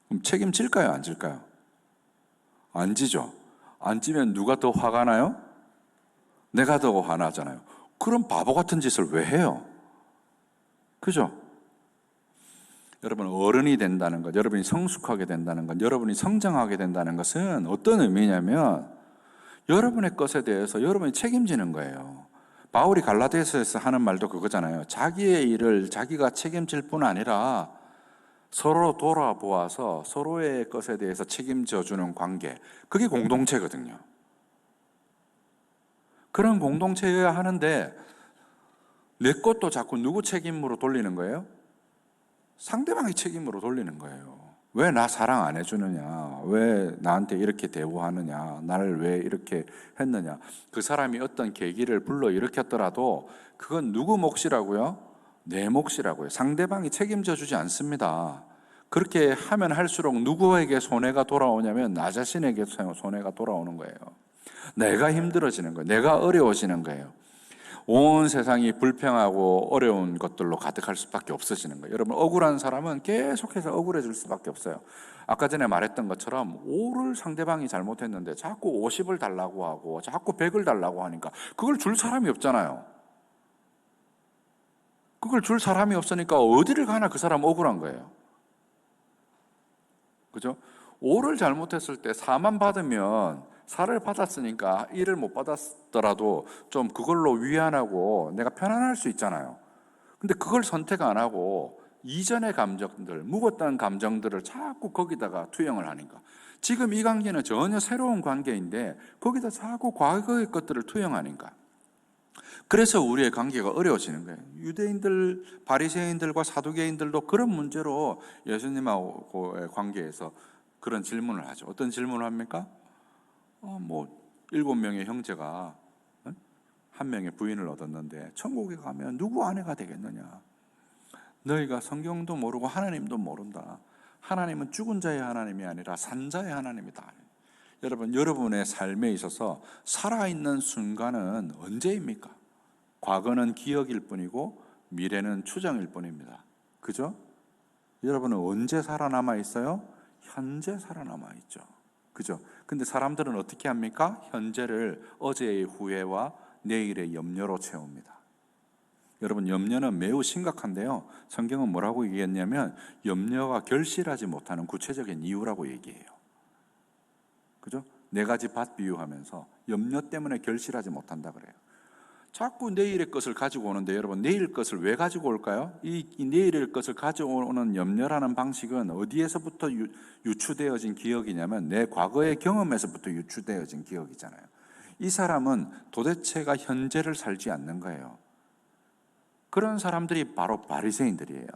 그럼 책임질까요? 안 질까요? 안 지죠. 안 지면 누가 더 화가 나요? 내가 더 화나잖아요. 그럼 바보 같은 짓을 왜 해요? 그죠? 여러분 어른이 된다는 것, 여러분이 성숙하게 된다는 것, 여러분이 성장하게 된다는 것은 어떤 의미냐면 여러분의 것에 대해서 여러분이 책임지는 거예요. 바울이 갈라디아서에서 하는 말도 그거잖아요. 자기의 일을 자기가 책임질 뿐 아니라 서로 돌아보아서 서로의 것에 대해서 책임져 주는 관계, 그게 공동체거든요. 그런 공동체여야 하는데 내 것도 자꾸 누구 책임으로 돌리는 거예요? 상대방의 책임으로 돌리는 거예요. 왜 나 사랑 안 해주느냐? 왜 나한테 이렇게 대우하느냐? 나를 왜 이렇게 했느냐? 그 사람이 어떤 계기를 불러일으켰더라도 그건 누구 몫이라고요? 내 몫이라고요. 상대방이 책임져 주지 않습니다. 그렇게 하면 할수록 누구에게 손해가 돌아오냐면 나 자신에게 손해가 돌아오는 거예요. 내가 힘들어지는 거예요. 내가 어려워지는 거예요. 온 세상이 불평하고 어려운 것들로 가득할 수밖에 없어지는 거예요. 여러분 억울한 사람은 계속해서 억울해질 수밖에 없어요. 아까 전에 말했던 것처럼 5를 상대방이 잘못했는데 자꾸 50을 달라고 하고 자꾸 100을 달라고 하니까 그걸 줄 사람이 없잖아요. 그걸 줄 사람이 없으니까 어디를 가나 그 사람 억울한 거예요. 그죠? 5를 잘못했을 때 4만 받으면 4를 받았으니까 1을 못 받았더라도 좀 그걸로 위안하고 내가 편안할 수 있잖아요. 근데 그걸 선택 안 하고 이전의 감정들, 묵었던 감정들을 자꾸 거기다가 투영을 하니까 지금 이 관계는 전혀 새로운 관계인데 거기다 자꾸 과거의 것들을 투영하니까 그래서 우리의 관계가 어려워지는 거예요. 유대인들, 바리새인들과 사두개인들도 그런 문제로 예수님하고의 관계에서 그런 질문을 하죠. 어떤 질문을 합니까? 7명의 형제가 한 명의 부인을 얻었는데 천국에 가면 누구 아내가 되겠느냐? 너희가 성경도 모르고 하나님도 모른다. 하나님은 죽은 자의 하나님이 아니라 산 자의 하나님이다. 여러분, 여러분의 삶에 있어서 살아있는 순간은 언제입니까? 과거는 기억일 뿐이고 미래는 추정일 뿐입니다. 그죠? 여러분은 언제 살아남아 있어요? 현재 살아남아 있죠. 그죠? 근데 사람들은 어떻게 합니까? 현재를 어제의 후회와 내일의 염려로 채웁니다. 여러분, 염려는 매우 심각한데요. 성경은 뭐라고 얘기했냐면 염려가 결실하지 못하는 구체적인 이유라고 얘기해요. 그죠? 4가지 밭 비유하면서 염려 때문에 결실하지 못한다 그래요. 자꾸 내일의 것을 가지고 오는데 여러분, 내일 것을 왜 가지고 올까요? 이 내일의 것을 가져오는 염려라는 방식은 어디에서부터 유추되어진 기억이냐면 내 과거의 경험에서부터 유추되어진 기억이잖아요. 이 사람은 도대체가 현재를 살지 않는 거예요. 그런 사람들이 바로 바리새인들이에요.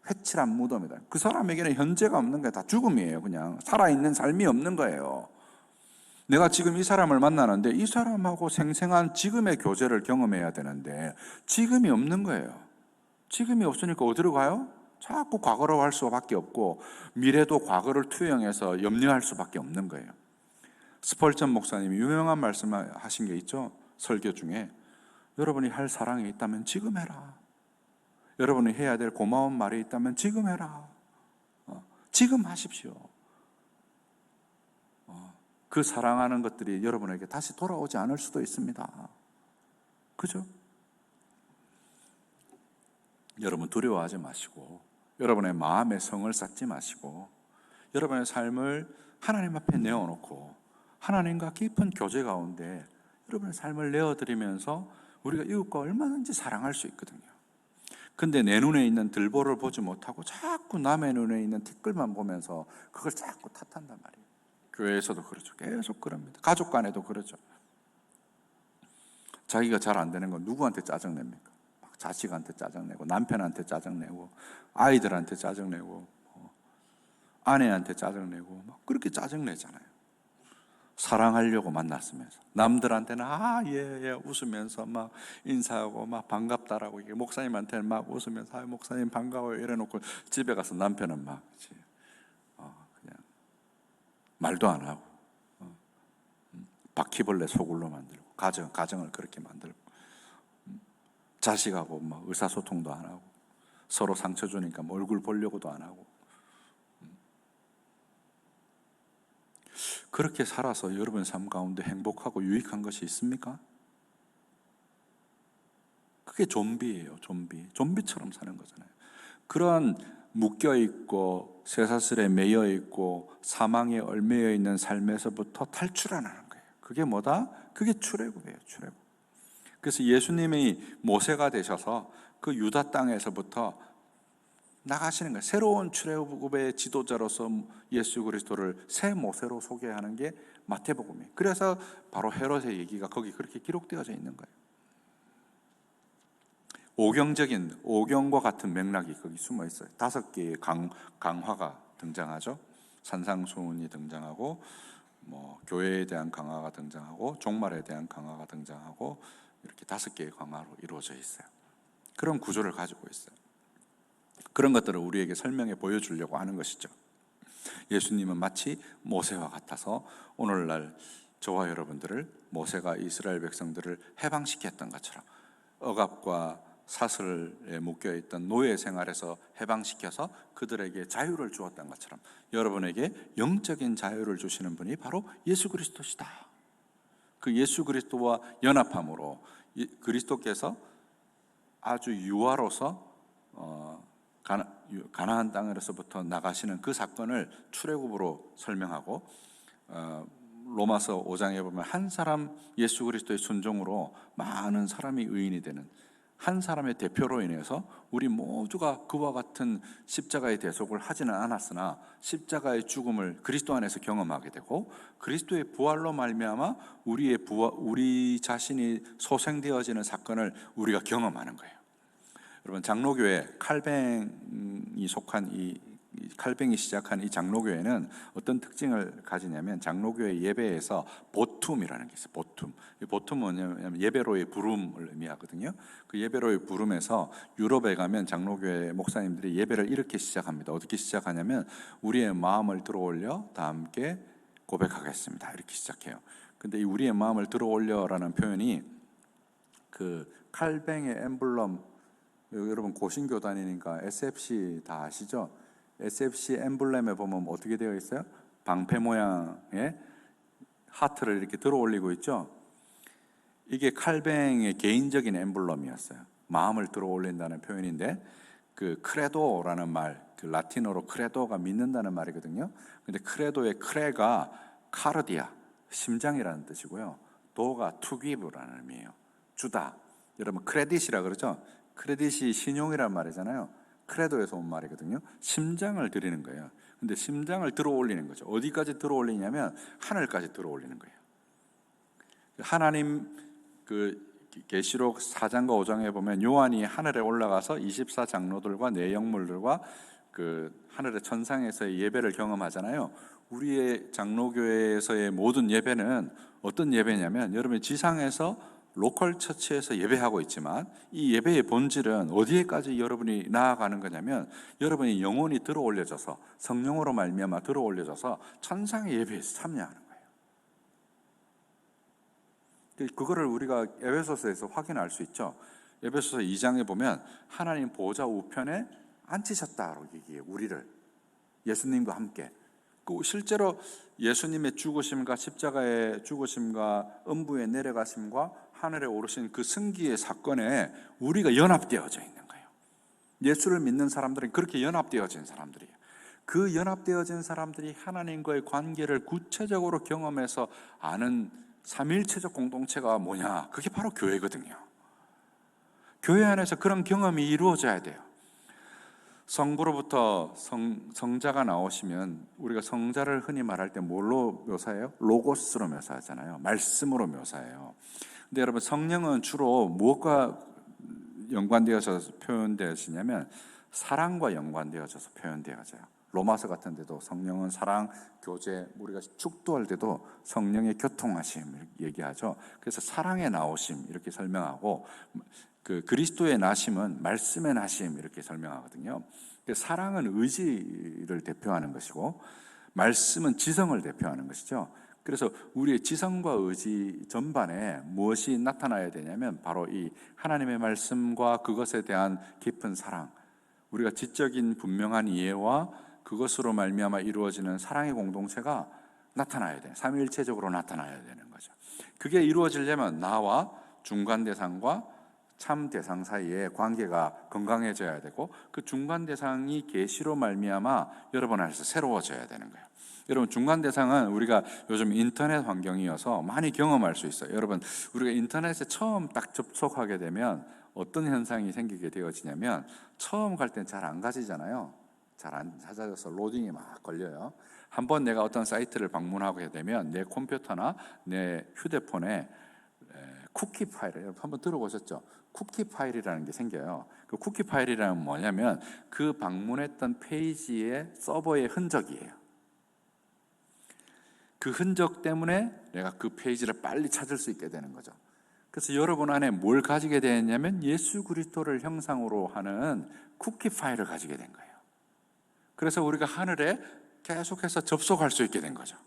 회칠한 무덤이다. 그 사람에게는 현재가 없는 거예요. 다 죽음이에요. 그냥 살아있는 삶이 없는 거예요. 내가 지금 이 사람을 만나는데 이 사람하고 생생한 지금의 교제를 경험해야 되는데 지금이 없는 거예요. 지금이 없으니까 어디로 가요? 자꾸 과거로 할 수밖에 없고 미래도 과거를 투영해서 염려할 수밖에 없는 거예요. 스펄전 목사님이 유명한 말씀을 하신 게 있죠. 설교 중에 여러분이 할 사랑이 있다면 지금 해라. 여러분이 해야 될 고마운 말이 있다면 지금 해라. 지금 하십시오. 그 사랑하는 것들이 여러분에게 다시 돌아오지 않을 수도 있습니다. 그죠? 여러분 두려워하지 마시고 여러분의 마음에 성을 쌓지 마시고 여러분의 삶을 하나님 앞에 내어놓고 하나님과 깊은 교제 가운데 여러분의 삶을 내어드리면서 우리가 이웃과 얼마든지 사랑할 수 있거든요. 근데 내 눈에 있는 들보를 보지 못하고 자꾸 남의 눈에 있는 티끌만 보면서 그걸 자꾸 탓한단 말이에요. 교회에서도 그렇죠. 계속 그럽니다. 가족 간에도 그렇죠. 자기가 잘 안 되는 건 누구한테 짜증냅니까? 막 자식한테 짜증내고 남편한테 짜증내고 아이들한테 짜증내고 아내한테 짜증내고 막 그렇게 짜증내잖아요. 사랑하려고 만났으면서 남들한테는 예 웃으면서 막 인사하고 막 반갑다라고 이게 목사님한테는 막 웃으면서 목사님 반가워요 이래놓고 집에 가서 남편은 막 그냥 말도 안 하고 바퀴벌레 소굴로 만들고 가정을 그렇게 만들고 자식하고 막 의사소통도 안 하고 서로 상처 주니까 얼굴 보려고도 안 하고 그렇게 살아서 여러분 삶 가운데 행복하고 유익한 것이 있습니까? 그게 좀비예요. 좀비처럼 사는 거잖아요. 그런 묶여있고 쇠사슬에 매여있고 사망에 얽매여 있는 삶에서부터 탈출하는 거예요. 그게 뭐다? 그게 출애굽이에요. 출애굽. 그래서 예수님이 모세가 되셔서 그 유다 땅에서부터 나가시는 거예요. 새로운 출애굽의 지도자로서 예수 그리스도를 새 모세로 소개하는 게 마태복음이에요. 그래서 바로 헤롯의 얘기가 거기 그렇게 기록되어져 있는 거예요. 오경과 같은 맥락이 거기 숨어 있어요. 5개의 강화가 등장하죠. 산상수훈이 등장하고 교회에 대한 강화가 등장하고 종말에 대한 강화가 등장하고 이렇게 5개의 강화로 이루어져 있어요. 그런 구조를 가지고 있어요. 그런 것들을 우리에게 설명해 보여주려고 하는 것이죠. 예수님은 마치 모세와 같아서 오늘날 저와 여러분들을 모세가 이스라엘 백성들을 해방시켰던 것처럼 억압과 사슬에 묶여있던 노예 생활에서 해방시켜서 그들에게 자유를 주었던 것처럼 여러분에게 영적인 자유를 주시는 분이 바로 예수 그리스도시다. 그 예수 그리스도와 연합함으로 그리스도께서 아주 유아로서 가나안 땅에서부터 나가시는 그 사건을 출애굽으로 설명하고 로마서 5장에 보면 한 사람 예수 그리스도의 순종으로 많은 사람이 의인이 되는 한 사람의 대표로 인해서 우리 모두가 그와 같은 십자가의 대속을 하지는 않았으나 십자가의 죽음을 그리스도 안에서 경험하게 되고 그리스도의 부활로 말미암아 우리 자신이 소생되어지는 사건을 우리가 경험하는 거예요. 여러분 장로교회 칼뱅이 시작한 이 장로교회는 어떤 특징을 가지냐면 장로교회 예배에서 보툼이라는 게 있어요. 보툼은 뭐냐면 예배로의 부름을 의미하거든요. 그 예배로의 부름에서 유럽에 가면 장로교회 목사님들이 예배를 이렇게 시작합니다. 어떻게 시작하냐면 우리의 마음을 들어올려 다 함께 고백하겠습니다. 이렇게 시작해요. 근데 이 우리의 마음을 들어올려라는 표현이 그 칼뱅의 엠블럼 여러분 고신교 다니니까 SFC 다 아시죠? SFC 엠블렘에 보면 어떻게 되어 있어요? 방패 모양의 하트를 이렇게 들어 올리고 있죠? 이게 칼뱅의 개인적인 엠블럼이었어요. 마음을 들어 올린다는 표현인데 그 크레도라는 말, 그 라틴어로 크레도가 믿는다는 말이거든요. 근데 크레도의 크레가 카르디아, 심장이라는 뜻이고요. 도가 투기브라는 의미예요. 주다. 여러분 크레딧이라 그러죠. 크레딧이 신용이란 말이잖아요. 크레도에서 온 말이거든요. 심장을 드리는 거예요. 근데 심장을 들어 올리는 거죠. 어디까지 들어 올리냐면 하늘까지 들어 올리는 거예요. 하나님 그 계시록 4장과 5장에 보면 요한이 하늘에 올라가서 24장로들과 내영물들과 그 하늘의 천상에서의 예배를 경험하잖아요. 우리의 장로교회에서의 모든 예배는 어떤 예배냐면, 여러분이 지상에서 로컬 처치에서 예배하고 있지만 이 예배의 본질은 어디에까지 여러분이 나아가는 거냐면, 여러분이 영혼이 들어 올려져서 성령으로 말미암아 들어 올려져서 천상의 예배에서 참여하는 거예요. 그거를 우리가 에베소서에서 확인할 수 있죠. 에베소서 2장에 보면 하나님 보좌 우편에 앉히셨다고 얘기해요. 우리를 예수님과 함께. 실제로 예수님의 죽으심과 십자가의 죽으심과 음부에 내려가심과 하늘에 오르신 그 승기의 사건에 우리가 연합되어져 있는 거예요. 예수를 믿는 사람들은 그렇게 연합되어진 사람들이에요. 그 연합되어진 사람들이 하나님과의 관계를 구체적으로 경험해서 아는 삼위일체적 공동체가 뭐냐? 그게 바로 교회거든요. 교회 안에서 그런 경험이 이루어져야 돼요. 성부로부터 성자가 나오시면 우리가 성자를 흔히 말할 때 뭘로 묘사해요? 로고스로 묘사하잖아요. 말씀으로 묘사해요. 근데 여러분, 성령은 주로 무엇과 연관되어서 표현되어지냐면 사랑과 연관되어져서 표현되어져요. 로마서 같은 데도 성령은 사랑, 교제, 우리가 축도할 때도 성령의 교통하심 얘기하죠. 그래서 사랑의 나오심 이렇게 설명하고, 그 그리스도의 나심은 말씀의 나심 이렇게 설명하거든요. 사랑은 의지를 대표하는 것이고 말씀은 지성을 대표하는 것이죠. 그래서 우리의 지성과 의지 전반에 무엇이 나타나야 되냐면 바로 이 하나님의 말씀과 그것에 대한 깊은 사랑, 우리가 지적인 분명한 이해와 그것으로 말미암아 이루어지는 사랑의 공동체가 나타나야 돼요. 삼위일체적으로 나타나야 되는 거죠. 그게 이루어지려면 나와 중간 대상과 참 대상 사이의 관계가 건강해져야 되고, 그 중간 대상이 계시로 말미암아 여러분 안에서 새로워져야 되는 거예요. 여러분, 중간 대상은 우리가 요즘 인터넷 환경이어서 많이 경험할 수 있어요. 여러분, 우리가 인터넷에 처음 딱 접속하게 되면 어떤 현상이 생기게 되어지냐면, 처음 갈 땐 잘 안 가지잖아요. 잘 안 찾아져서 로딩이 막 걸려요. 한번 내가 어떤 사이트를 방문하게 되면 내 컴퓨터나 내 휴대폰에 쿠키 파일을 한번 들어보셨죠? 쿠키 파일이라는 게 생겨요. 그 쿠키 파일이라는 뭐냐면 그 방문했던 페이지의 서버의 흔적이에요. 그 흔적 때문에 내가 그 페이지를 빨리 찾을 수 있게 되는 거죠. 그래서 여러분 안에 뭘 가지게 되었냐면 예수 그리스도를 형상으로 하는 쿠키 파일을 가지게 된 거예요. 그래서 우리가 하늘에 계속해서 접속할 수 있게 된 거죠.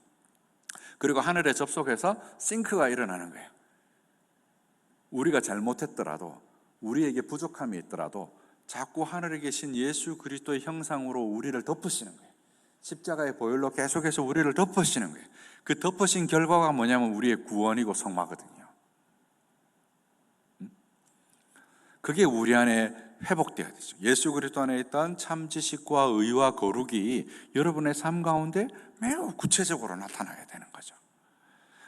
그리고 하늘에 접속해서 싱크가 일어나는 거예요. 우리가 잘못했더라도, 우리에게 부족함이 있더라도 자꾸 하늘에 계신 예수 그리스도의 형상으로 우리를 덮으시는 거예요. 십자가의 보혈로 계속해서 우리를 덮으시는 거예요. 그 덮으신 결과가 뭐냐면 우리의 구원이고 성화거든요. 그게 우리 안에 회복되어야 되죠. 예수 그리스도 안에 있던 참 지식과 의와 거룩이 여러분의 삶 가운데 매우 구체적으로 나타나야 되는 거죠.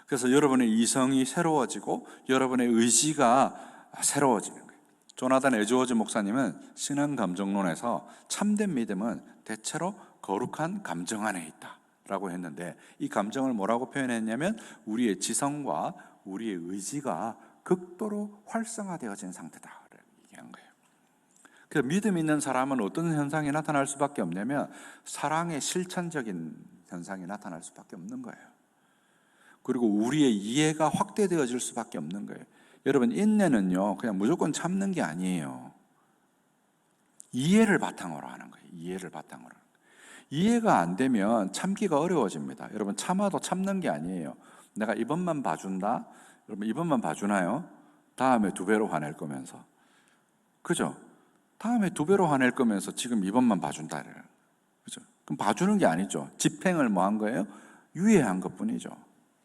그래서 여러분의 이성이 새로워지고 여러분의 의지가 새로워지는 거예요. 조나단 에즈워즈 목사님은 신앙 감정론에서 참된 믿음은 대체로 거룩한 감정 안에 있다 라고 했는데, 이 감정을 뭐라고 표현했냐면 우리의 지성과 우리의 의지가 극도로 활성화되어진 상태다 얘기한 거예요. 그래서 믿음 있는 사람은 어떤 현상이 나타날 수밖에 없냐면 사랑의 실천적인 현상이 나타날 수밖에 없는 거예요. 그리고 우리의 이해가 확대되어질 수밖에 없는 거예요. 여러분, 인내는요 그냥 무조건 참는 게 아니에요. 이해를 바탕으로 하는 거예요. 이해를 바탕으로. 이해가 안 되면 참기가 어려워집니다. 여러분, 참아도 참는 게 아니에요. 내가 이번만 봐준다. 여러분, 이번만 봐주나요? 다음에 2배로 화낼 거면서. 그죠? 다음에 2배로 화낼 거면서 지금 이번만 봐준다. 그죠? 그럼 봐주는 게 아니죠. 집행을 뭐 한 거예요? 유예한 것 뿐이죠.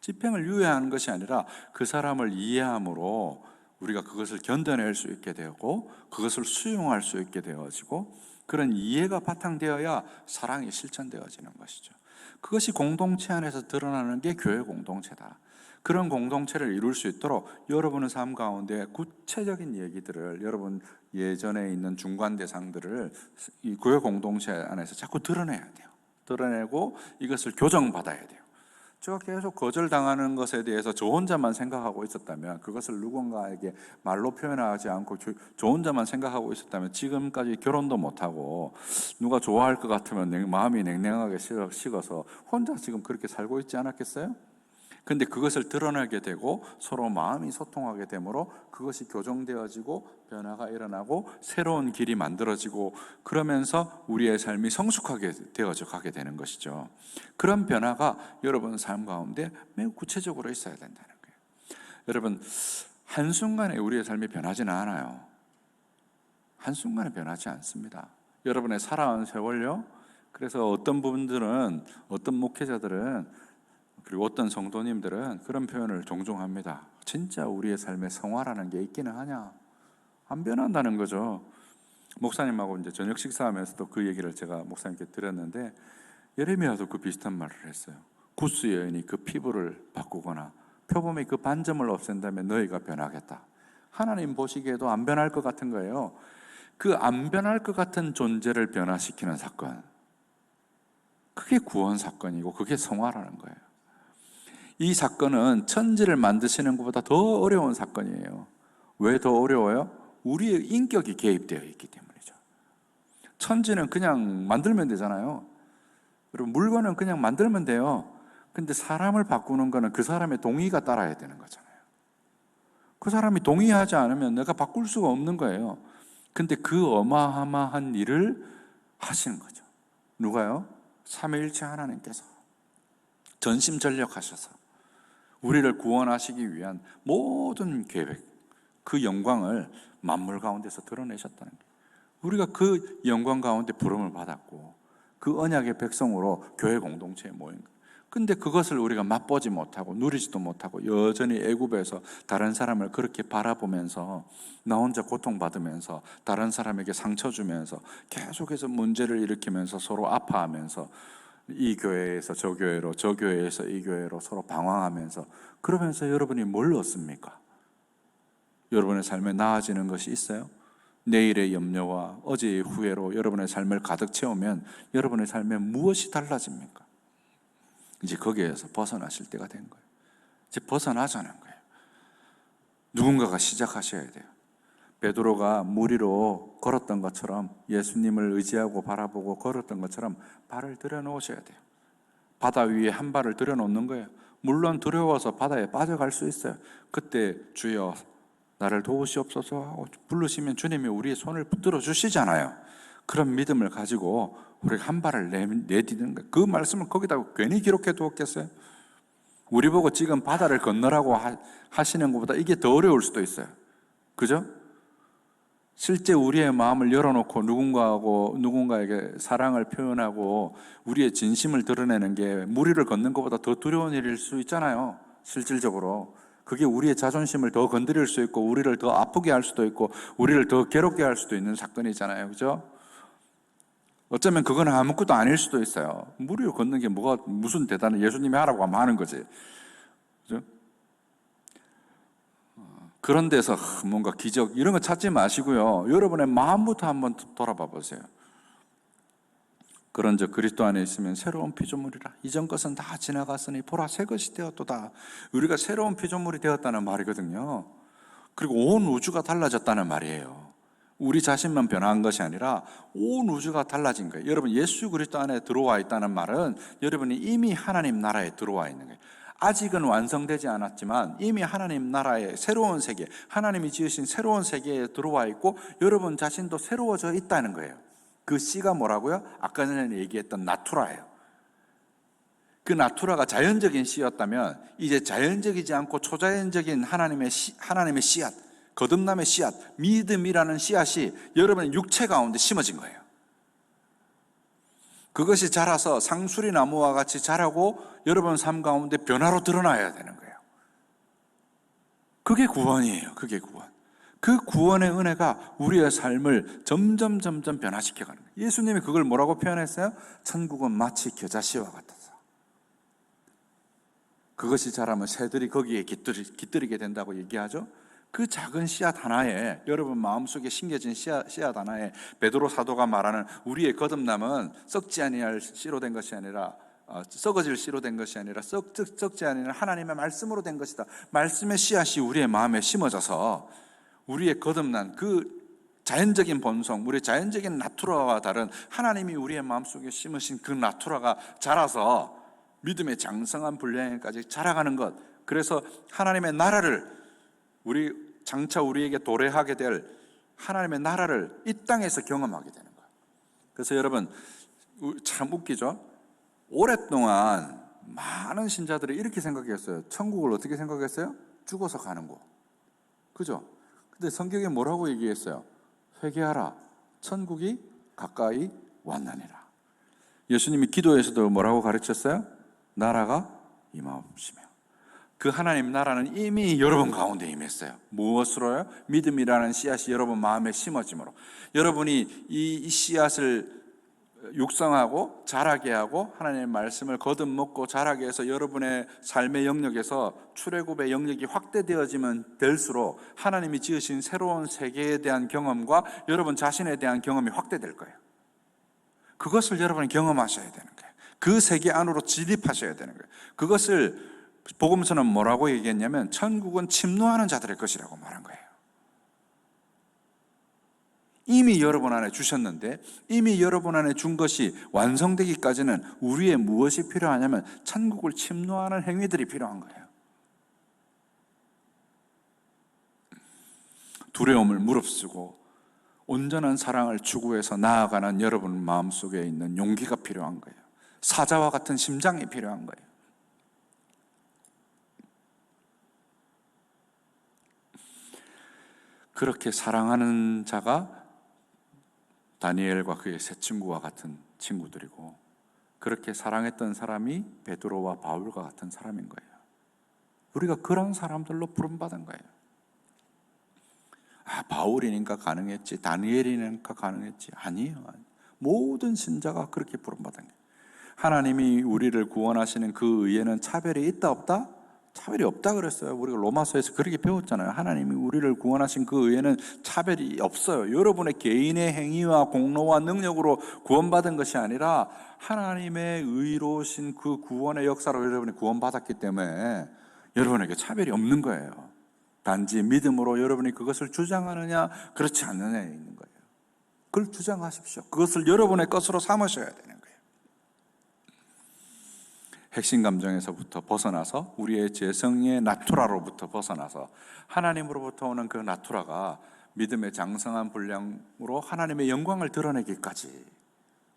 집행을 유예하는 것이 아니라 그 사람을 이해함으로 우리가 그것을 견뎌낼 수 있게 되고 그것을 수용할 수 있게 되어지고, 그런 이해가 바탕되어야 사랑이 실천되어지는 것이죠. 그것이 공동체 안에서 드러나는 게 교회 공동체다. 그런 공동체를 이룰 수 있도록 여러분의 삶 가운데 구체적인 얘기들을, 여러분 예전에 있는 중간 대상들을 이 교회 공동체 안에서 자꾸 드러내야 돼요. 드러내고 이것을 교정받아야 돼요. 제가 계속 거절당하는 것에 대해서 저 혼자만 생각하고 있었다면, 그것을 누군가에게 말로 표현하지 않고 저 혼자만 생각하고 있었다면 지금까지 결혼도 못하고 누가 좋아할 것 같으면 마음이 냉랭하게 식어서 혼자 지금 그렇게 살고 있지 않았겠어요? 근데 그것을 드러내게 되고 서로 마음이 소통하게 되므로 그것이 교정되어지고 변화가 일어나고 새로운 길이 만들어지고, 그러면서 우리의 삶이 성숙하게 되어져 가게 되는 것이죠. 그런 변화가 여러분 삶 가운데 매우 구체적으로 있어야 된다는 거예요. 여러분, 한순간에 우리의 삶이 변하지는 않아요. 한순간에 변하지 않습니다. 여러분의 살아온 세월요. 그래서 어떤 부분들은, 어떤 목회자들은, 그리고 어떤 성도님들은 그런 표현을 종종 합니다. 진짜 우리의 삶에 성화라는 게 있기는 하냐? 안 변한다는 거죠. 목사님하고 이제 저녁 식사하면서도 그 얘기를 제가 목사님께 드렸는데, 예레미야도 그 비슷한 말을 했어요. 구스 여인이 그 피부를 바꾸거나 표범이 그 반점을 없앤다면 너희가 변하겠다. 하나님 보시기에도 안 변할 것 같은 거예요. 그 안 변할 것 같은 존재를 변화시키는 사건, 그게 구원 사건이고 그게 성화라는 거예요. 이 사건은 천지를 만드시는 것보다 더 어려운 사건이에요. 왜 더 어려워요? 우리의 인격이 개입되어 있기 때문이죠. 천지는 그냥 만들면 되잖아요. 그리고 물건은 그냥 만들면 돼요. 근데 사람을 바꾸는 거는 그 사람의 동의가 따라야 되는 거잖아요. 그 사람이 동의하지 않으면 내가 바꿀 수가 없는 거예요. 근데 그 어마어마한 일을 하시는 거죠. 누가요? 삼위일체 하나님께서 전심전력하셔서 우리를 구원하시기 위한 모든 계획, 그 영광을 만물 가운데서 드러내셨다는 거예요. 우리가 그 영광 가운데 부름을 받았고 그 언약의 백성으로 교회 공동체에 모인 거예요. 근데 그것을 우리가 맛보지 못하고 누리지도 못하고 여전히 애굽에서 다른 사람을 그렇게 바라보면서 나 혼자 고통받으면서 다른 사람에게 상처 주면서 계속해서 문제를 일으키면서 서로 아파하면서 이 교회에서 저 교회로, 저 교회에서 이 교회로 서로 방황하면서, 그러면서 여러분이 뭘 얻습니까? 여러분의 삶에 나아지는 것이 있어요? 내일의 염려와 어제의 후회로 여러분의 삶을 가득 채우면 여러분의 삶에 무엇이 달라집니까? 이제 거기에서 벗어나실 때가 된 거예요. 이제 벗어나자는 거예요. 누군가가 시작하셔야 돼요. 베드로가 물 위로 걸었던 것처럼, 예수님을 의지하고 바라보고 걸었던 것처럼 발을 들여놓으셔야 돼요. 바다 위에 한 발을 들여놓는 거예요. 물론 두려워서 바다에 빠져갈 수 있어요. 그때 주여 나를 도우시옵소서 하고 부르시면 주님이 우리의 손을 붙들어 주시잖아요. 그런 믿음을 가지고 우리가 한 발을 내디디는 거예요. 그 말씀을 거기다 괜히 기록해 두었겠어요? 우리 보고 지금 바다를 건너라고 하시는 것보다 이게 더 어려울 수도 있어요. 그죠? 실제 우리의 마음을 열어놓고 누군가에게 사랑을 표현하고 우리의 진심을 드러내는 게 물 위를 걷는 것보다 더 두려운 일일 수 있잖아요. 실질적으로 그게 우리의 자존심을 더 건드릴 수 있고 우리를 더 아프게 할 수도 있고 우리를 더 괴롭게 할 수도 있는 사건이잖아요. 그죠? 어쩌면 그건 아무것도 아닐 수도 있어요. 물 위를 걷는 게 뭐가 무슨 대단한, 예수님이 하라고 하면 하는 거지. 그죠? 그런 데서 뭔가 기적 이런 거 찾지 마시고요. 여러분의 마음부터 한번 돌아봐 보세요. 그런즉 그리스도 안에 있으면 새로운 피조물이라. 이전 것은 다 지나갔으니 보라 새 것이 되었도다. 우리가 새로운 피조물이 되었다는 말이거든요. 그리고 온 우주가 달라졌다는 말이에요. 우리 자신만 변한 것이 아니라 온 우주가 달라진 거예요. 여러분, 예수 그리스도 안에 들어와 있다는 말은 여러분이 이미 하나님 나라에 들어와 있는 거예요. 아직은 완성되지 않았지만 이미 하나님 나라의 새로운 세계, 하나님이 지으신 새로운 세계에 들어와 있고 여러분 자신도 새로워져 있다는 거예요. 그 씨가 뭐라고요? 아까 전에 얘기했던 나투라예요. 그 나투라가 자연적인 씨였다면 이제 자연적이지 않고 초자연적인 하나님의 씨앗, 거듭남의 씨앗, 믿음이라는 씨앗이 여러분의 육체 가운데 심어진 거예요. 그것이 자라서 상수리 나무와 같이 자라고 여러분 삶 가운데 변화로 드러나야 되는 거예요. 그게 구원이에요. 그게 구원. 그 구원의 은혜가 우리의 삶을 점점 변화시켜가는 거예요. 예수님이 그걸 뭐라고 표현했어요? 천국은 마치 겨자씨와 같아서. 그것이 자라면 새들이 거기에 깃들이게 된다고 얘기하죠. 그 작은 씨앗 하나에, 여러분 마음속에 심겨진 씨앗 하나에 베드로 사도가 말하는 우리의 거듭남은 썩지 아니할 씨로 된 것이 아니라 썩어질 씨로 된 것이 아니라 썩지 아니할 하나님의 말씀으로 된 것이다. 말씀의 씨앗이 우리의 마음에 심어져서 우리의 거듭난 그 자연적인 본성, 우리의 자연적인 나투라와 다른 하나님이 우리의 마음속에 심으신 그 나투라가 자라서 믿음의 장성한 분량에까지 자라가는 것. 그래서 하나님의 나라를 장차 우리에게 도래하게 될 하나님의 나라를 이 땅에서 경험하게 되는 거예요. 그래서 여러분 참 웃기죠? 오랫동안 많은 신자들이 이렇게 생각했어요. 천국을 어떻게 생각했어요? 죽어서 가는 곳. 그죠? 근데 성경에 뭐라고 얘기했어요? 회개하라, 천국이 가까이 왔나니라. 예수님이 기도에서도 뭐라고 가르쳤어요? 나라가 임하옵시며. 그 하나님 나라는 이미 여러분 가운데 임했어요. 무엇으로요? 믿음이라는 씨앗이 여러분 마음에 심어짐으로. 여러분이 이 씨앗을 육성하고 자라게 하고 하나님의 말씀을 거듭먹고 자라게 해서 여러분의 삶의 영역에서 출애굽의 영역이 확대되어지면 될수록 하나님이 지으신 새로운 세계에 대한 경험과 여러분 자신에 대한 경험이 확대될 거예요. 그것을 여러분이 경험하셔야 되는 거예요. 그 세계 안으로 진입하셔야 되는 거예요. 그것을 복음서는 뭐라고 얘기했냐면 천국은 침노하는 자들의 것이라고 말한 거예요. 이미 여러분 안에 주셨는데 이미 여러분 안에 준 것이 완성되기까지는 우리의 무엇이 필요하냐면 천국을 침노하는 행위들이 필요한 거예요. 두려움을 무릅쓰고 온전한 사랑을 추구해서 나아가는 여러분 마음속에 있는 용기가 필요한 거예요. 사자와 같은 심장이 필요한 거예요. 그렇게 사랑하는 자가 다니엘과 그의 세 친구와 같은 친구들이고, 그렇게 사랑했던 사람이 베드로와 바울과 같은 사람인 거예요. 우리가 그런 사람들로 부름받은 거예요. 바울이니까 가능했지, 다니엘이니까 가능했지. 아니에요. 모든 신자가 그렇게 부름받은 거예요. 하나님이 우리를 구원하시는 그 의에는 차별이 있다 없다? 차별이 없다 그랬어요. 우리가 로마서에서 그렇게 배웠잖아요. 하나님이 우리를 구원하신 그 의에는 차별이 없어요. 여러분의 개인의 행위와 공로와 능력으로 구원받은 것이 아니라 하나님의 의로우신 그 구원의 역사로 여러분이 구원받았기 때문에 여러분에게 차별이 없는 거예요. 단지 믿음으로 여러분이 그것을 주장하느냐 그렇지 않느냐에 있는 거예요. 그걸 주장하십시오. 그것을 여러분의 것으로 삼으셔야 되는 거예요. 핵심 감정에서부터 벗어나서 우리의 재성의 나투라로부터 벗어나서 하나님으로부터 오는 그 나투라가 믿음의 장성한 분량으로 하나님의 영광을 드러내기까지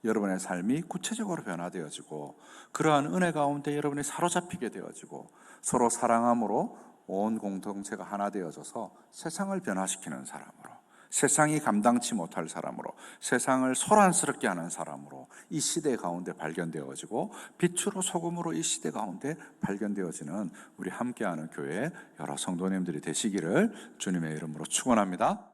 여러분의 삶이 구체적으로 변화되어지고, 그러한 은혜 가운데 여러분이 사로잡히게 되어지고 서로 사랑함으로 온 공동체가 하나 되어져서 세상을 변화시키는 사람으로, 세상이 감당치 못할 사람으로, 세상을 소란스럽게 하는 사람으로 이 시대 가운데 발견되어지고 빛으로 소금으로 이 시대 가운데 발견되어지는 우리 함께하는 교회 여러 성도님들이 되시기를 주님의 이름으로 축원합니다.